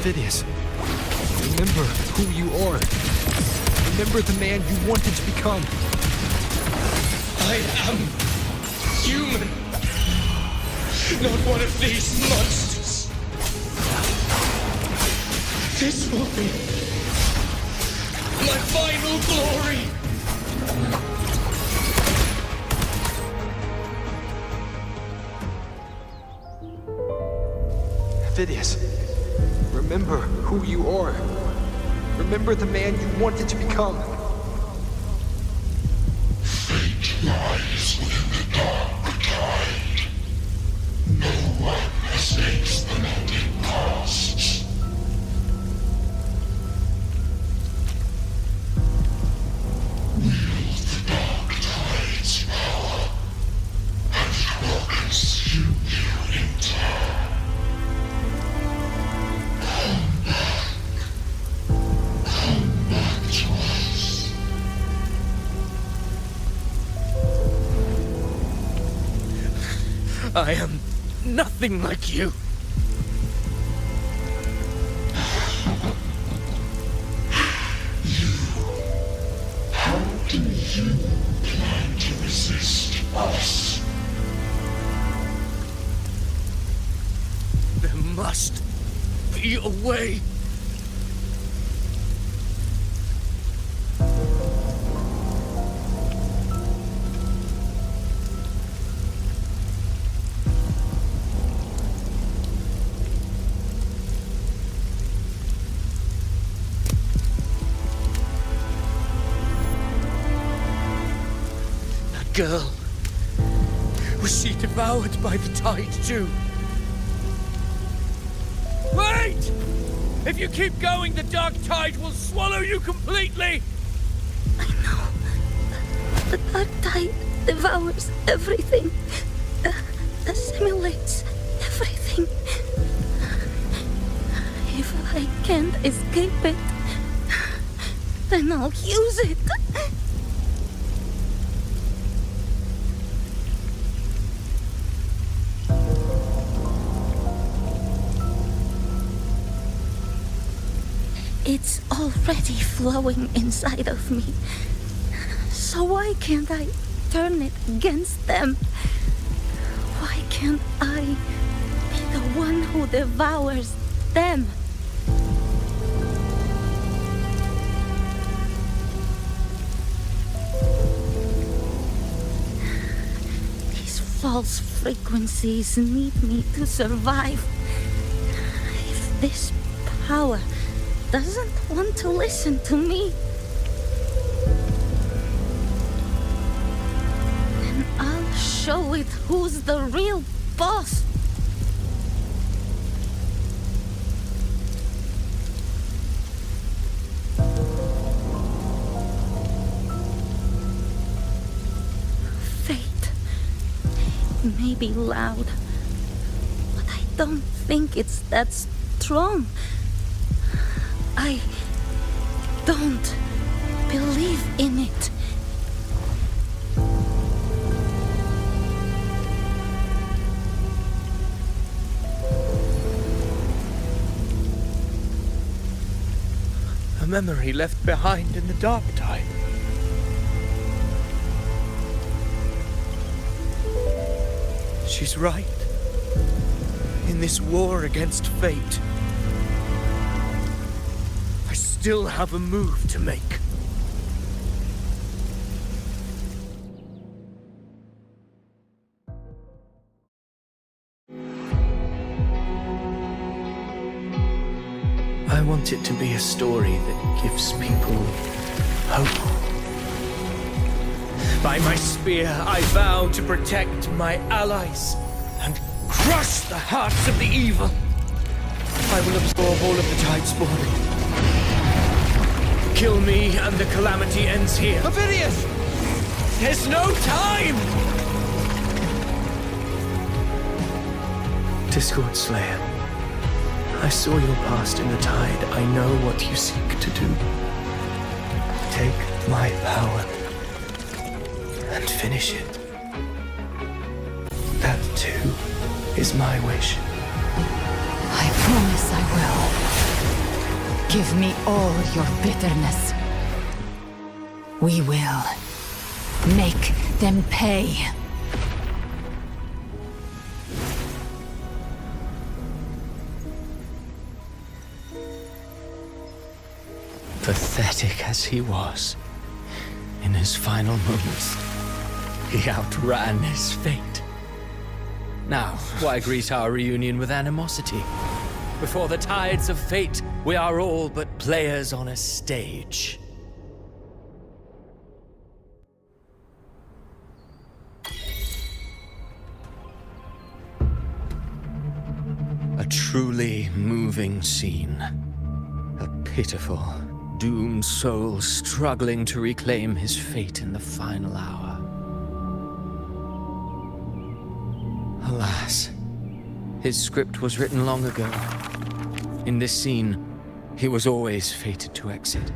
Avidius, remember who you are. Remember the man you wanted to become. I am human. Not one of these monsters. This will be my final glory. Avidius, remember who you are. Remember the man you wanted to become. Fate lies within the dark tide. No one escapes the mending pasts. Wield the dark tide's power, and it will consume you in turn. Come back to us. I am nothing like you. Do you plan to resist us? There must be a way. That girl. Was she devoured by the tide too? Wait! If you keep going, the dark tide will swallow you completely! The dark tide devours everything, assimilates everything. If I can't escape it, then I'll use it. It's already flowing inside of me. So why can't I turn it against them? Why can't I be the one who devours them? These false frequencies need me to survive. If this power doesn't want to listen to me, then I'll show it who's the real boss. Fate may be loud, but I don't think it's that strong. I don't believe in it. A memory left behind in the dark tide. She's right. In this war against fate, I still have a move to make. I want it to be a story that gives people hope. By my spear, I vow to protect my allies and crush the hearts of the evil. I will absorb all of the tide spawn. Kill me and the calamity ends here. Ovidius! There's no time! Discord Slayer, I saw your past in the tide. I know what you seek to do. Take my power and finish it. That too is my wish. I promise I will. Give me all your bitterness. We will make them pay. Pathetic as he was, in his final moments, he outran his fate. Now, why greet our reunion with animosity? Before the tides of fate, we are all but players on a stage. A truly moving scene. A pitiful, doomed soul struggling to reclaim his fate in the final hour. Alas, his script was written long ago. In this scene, he was always fated to exit.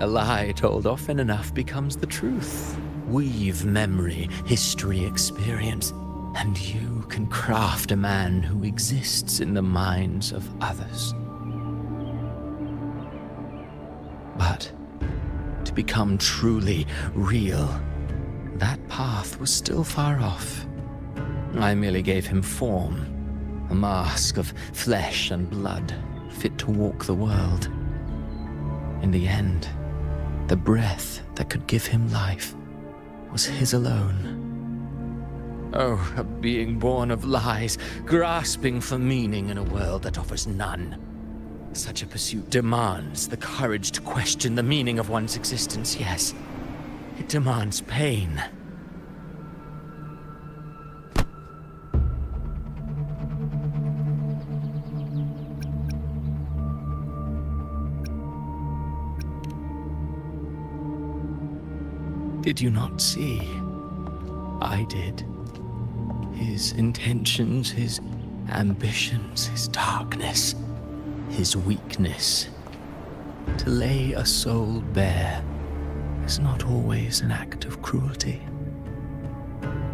A lie told often enough becomes the truth. Weave memory, history, experience, and you can craft a man who exists in the minds of others. But to become truly real, that path was still far off. I merely gave him form, a mask of flesh and blood, fit to walk the world. In the end, the breath that could give him life was his alone. Oh, a being born of lies, grasping for meaning in a world that offers none. Such a pursuit demands the courage to question the meaning of one's existence, yes. It demands pain. Did you not see? I did. His intentions, his ambitions, his darkness, his weakness. To lay a soul bare is not always an act of cruelty.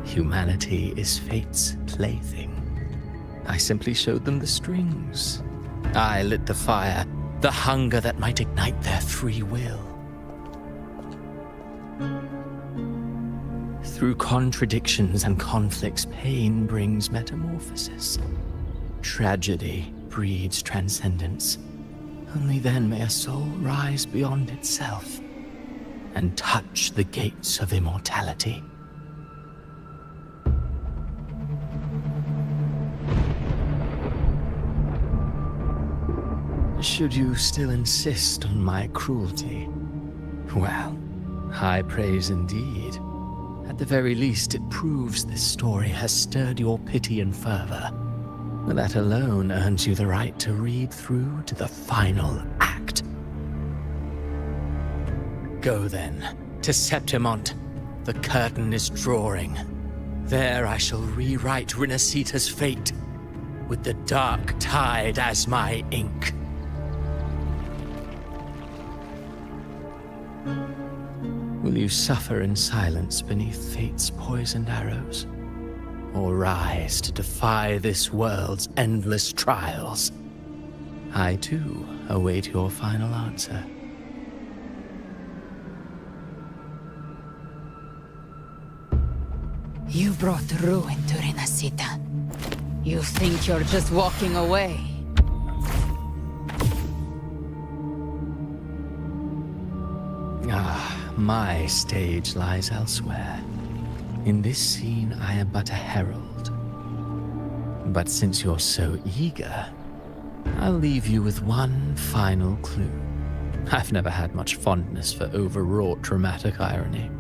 Humanity is fate's plaything. I simply showed them the strings. I lit the fire, the hunger that might ignite their free will. Through contradictions and conflicts, pain brings metamorphosis. Tragedy breeds transcendence. Only then may a soul rise beyond itself and touch the gates of immortality. Should you still insist on my cruelty? Well, high praise indeed. At the very least, it proves this story has stirred your pity and fervor. That alone earns you the right to read through to the final act. Go then, to Septimont. The curtain is drawing. There I shall rewrite Resonator's fate, with the dark tide as my ink. Will you suffer in silence beneath fate's poisoned arrows? Or rise to defy this world's endless trials? I, too, await your final answer. You brought ruin to Resonator. You think you're just walking away? My stage lies elsewhere. In this scene, I am but a herald. But since you're so eager, I'll leave you with one final clue. I've never had much fondness for overwrought dramatic irony.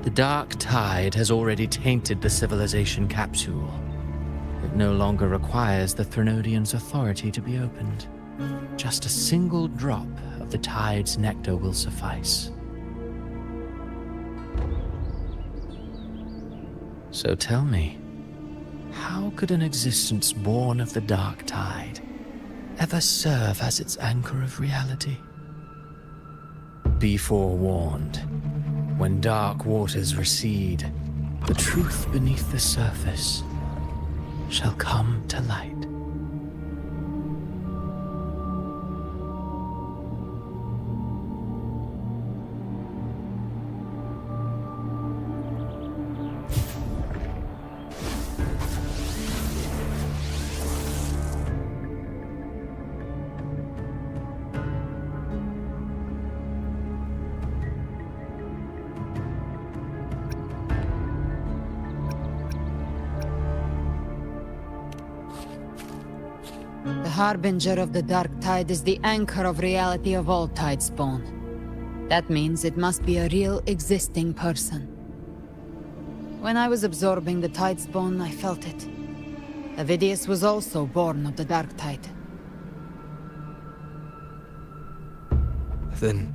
The dark tide has already tainted the civilization capsule. It no longer requires the Threnodians' authority to be opened. Just a single drop of the tide's nectar will suffice. So tell me, how could an existence born of the dark tide ever serve as its anchor of reality? Be forewarned, when dark waters recede, the truth beneath the surface shall come to light. The Harbinger of the Dark Tide is the anchor of reality of all Tidespawn. That means it must be a real existing person. When I was absorbing the Tidespawn, I felt it. Avidius was also born of the Dark Tide. Then,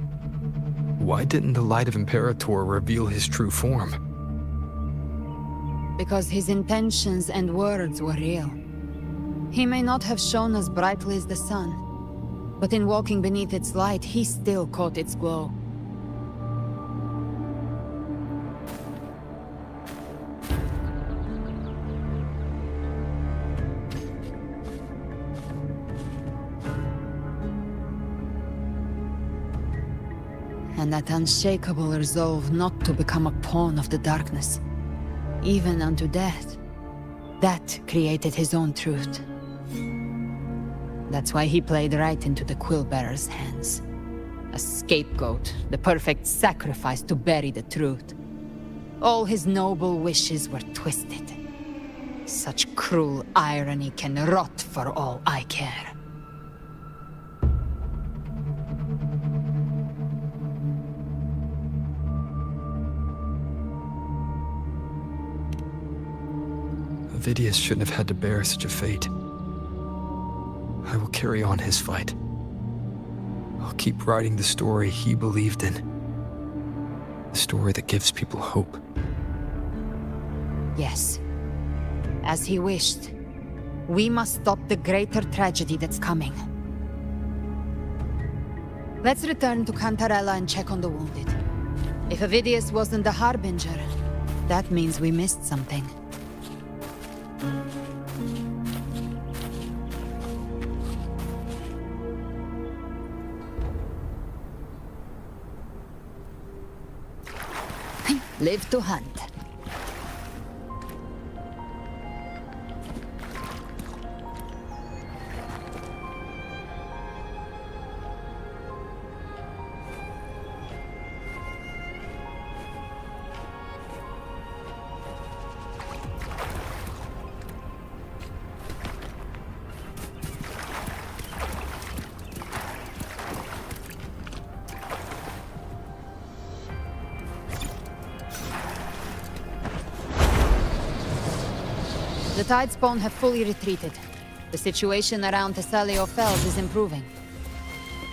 why didn't the Light of Imperator reveal his true form? Because his intentions and words were real. He may not have shone as brightly as the sun, But in walking beneath its light, he still caught its glow. And that unshakable resolve not to become a pawn of the darkness, even unto death, that created his own truth. That's why he played right into the Quill-Bearer's hands. A scapegoat, the perfect sacrifice to bury the truth. All his noble wishes were twisted. Such cruel irony can rot for all I care. Vidius shouldn't have had to bear such a fate. I will carry on his fight. I'll keep writing the story he believed in. The story that gives people hope. Yes. As he wished. We must stop the greater tragedy that's coming. Let's return to Cantarella and check on the wounded. If Vidius wasn't the Harbinger, that means we missed something. Live to hunt. The Tidespawn have fully retreated. The situation around Thessalio Fells is improving.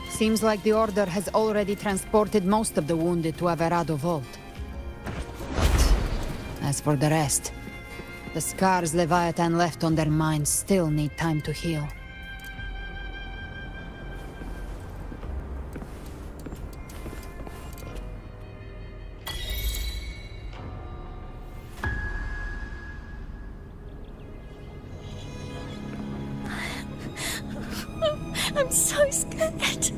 Seems like the Order has already transported most of the wounded to Averado Vault. As for the rest, the scars Leviathan left on their minds still need time to heal. I'm so scared.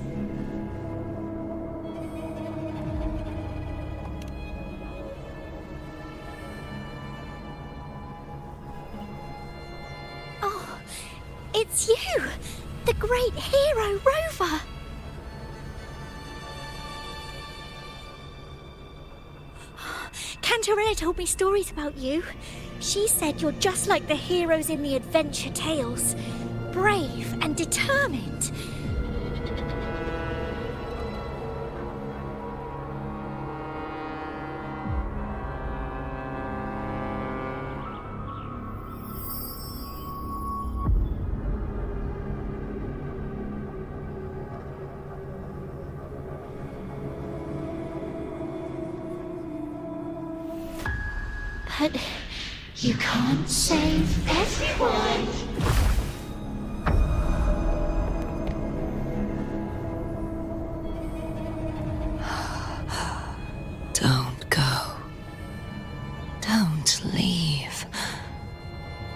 Oh, it's you! The great hero, Rover! Cantarella told me stories about you. She said you're just like the heroes in the adventure tales. Brave and determined. But you can't save everyone. Don't go. Don't leave.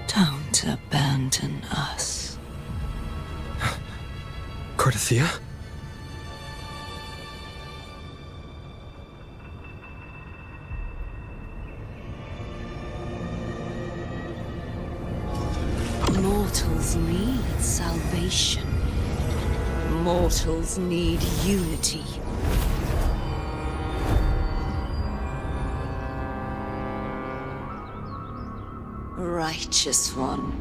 Don't abandon us. Cardathia? Mortals need salvation. Mortals need unity. Righteous One,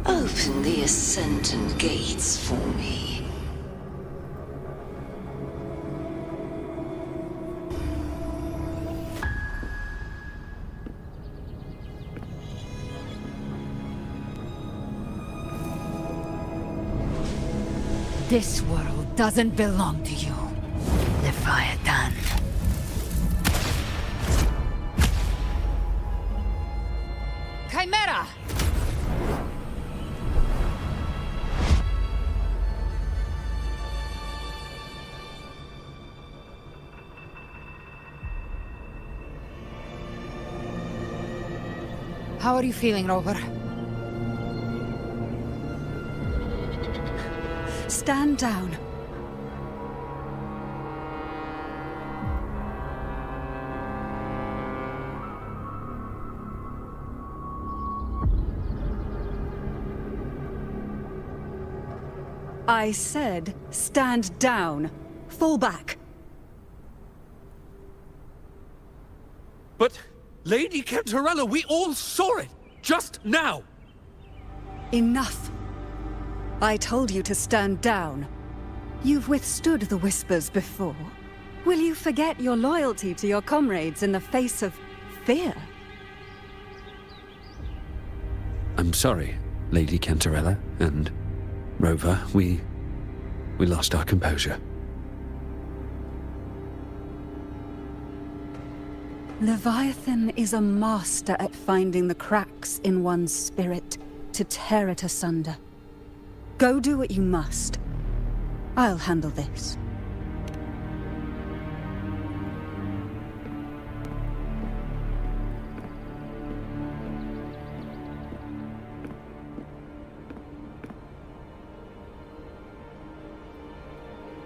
open the Ascendant gates for me. This world doesn't belong to you, Leviathan. Chimera! How are you feeling, Rover? Stand down. I said, stand down. Fall back. But, Lady Cantarella, we all saw it! Just now! Enough. I told you to stand down. You've withstood the whispers before. Will you forget your loyalty to your comrades in the face of fear? I'm sorry, Lady Cantarella and Rover. We lost our composure. Leviathan is a master at finding the cracks in one's spirit to tear it asunder. Go do what you must. I'll handle this.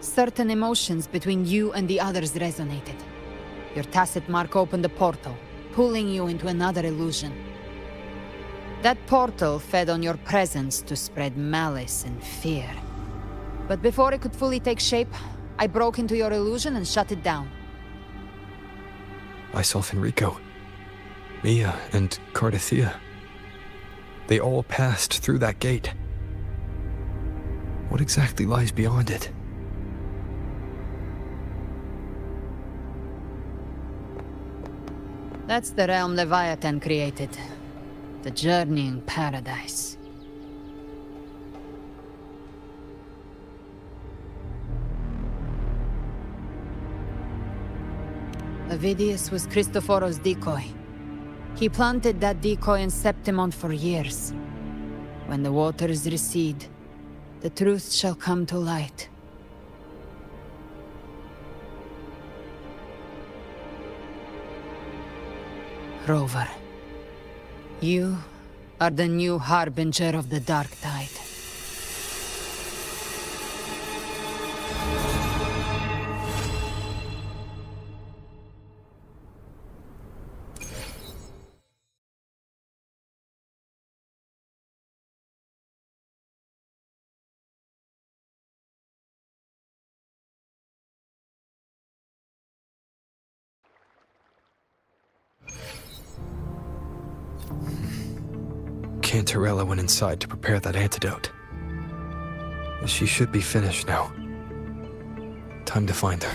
Certain emotions between you and the others resonated. Your tacit mark opened a portal, pulling you into another illusion. That portal fed on your presence to spread malice and fear. But before it could fully take shape, I broke into your illusion and shut it down. Myself and Rico, Mia and Cardathea. They all passed through that gate. What exactly lies beyond it? That's the realm Leviathan created. The journeying paradise. Avidius was Cristoforo's decoy. He planted that decoy in Septimont for years. When the waters recede, the truth shall come to light. Rover, you are the new harbinger of the Dark Tide. Cantarella went inside to prepare that antidote. She should be finished now. Time to find her.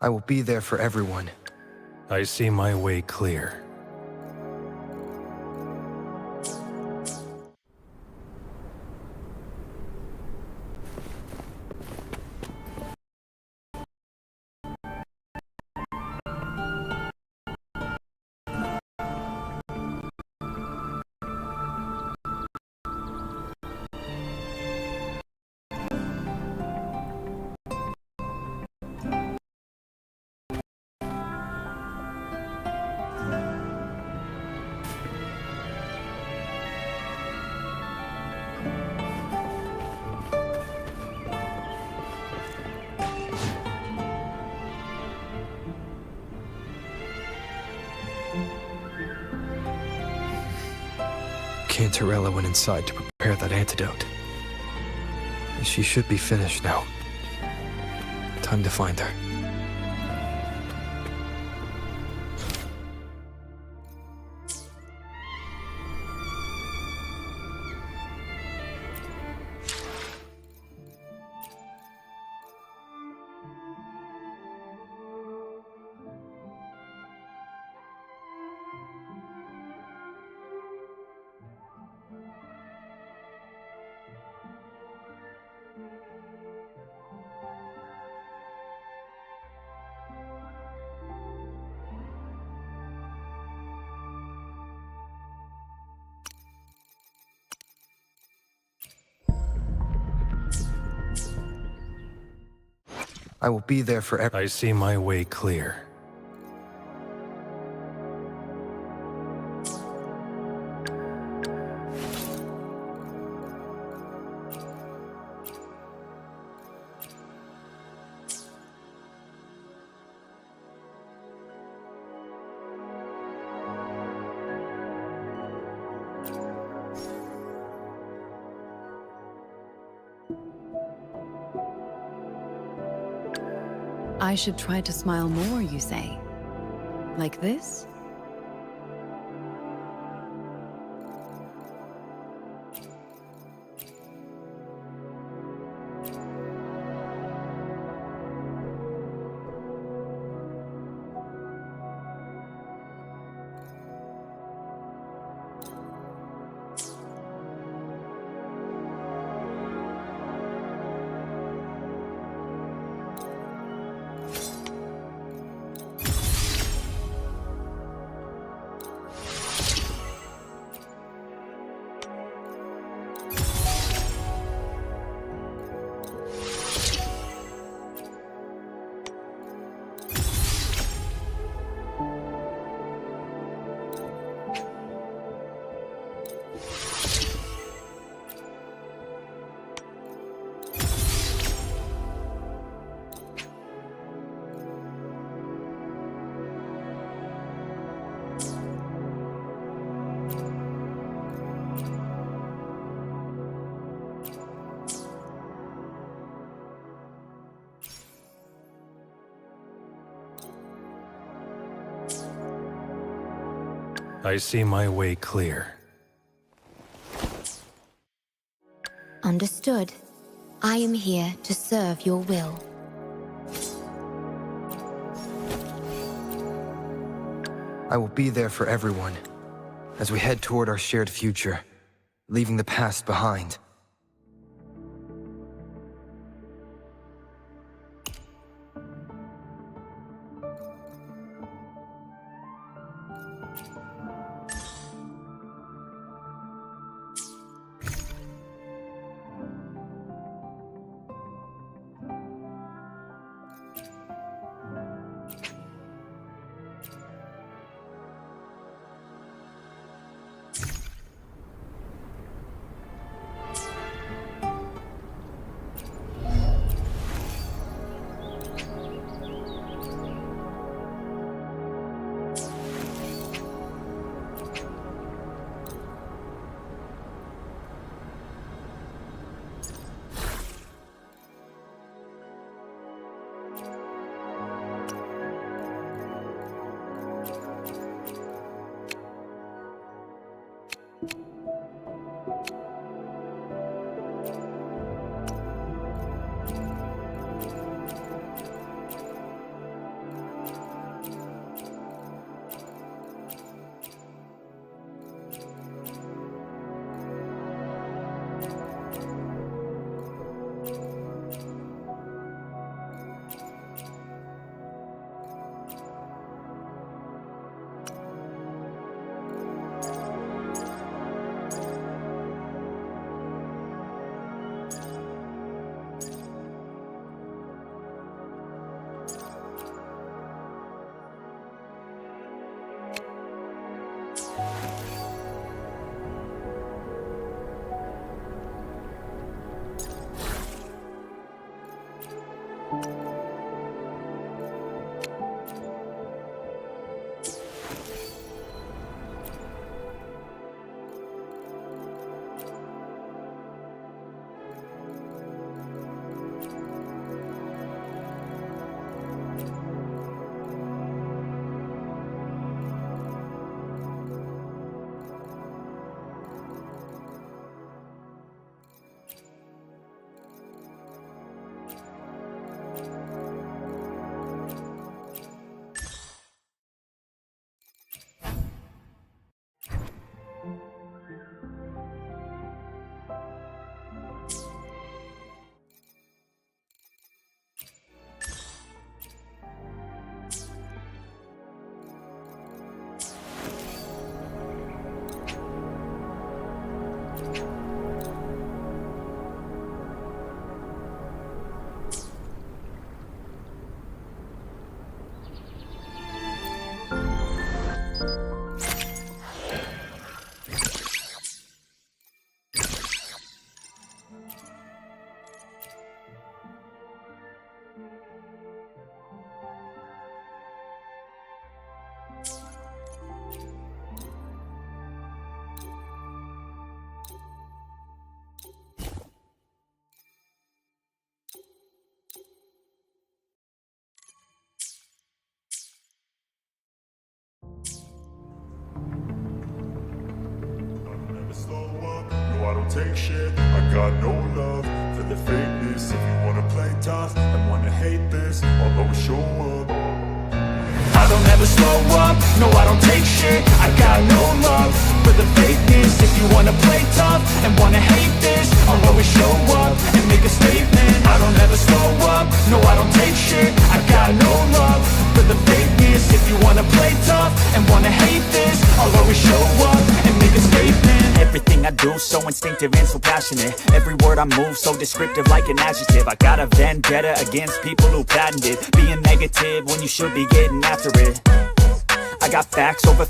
I will be there for everyone. I see my way clear. Cantarella went inside to prepare that antidote. She should be finished now. Time to find her. I will be there for I see my way clear. I should try to smile more, you say? Like this? I see my way clear. Understood. I am here to serve your will. I will be there for everyone as we head toward our shared future, leaving the past behind. don't take shit. I got no love for the fakeness. If you wanna play tough and wanna hate this, I'll always show up. I don't ever slow up, no I don't take shit. I got no love for the fakeness. If you wanna play tough and wanna hate this, I'll always show up and make a statement. I don't ever slow up, no I don't take shit. I got no love for the fakeness. If you wanna play tough and wanna hate this, I'll always show up and make a statement. Everything I do so instinctive and so passionate. Every word I move so descriptive like an adjective. I got a vendetta against people who patented being negative when you should be getting after it. I got facts over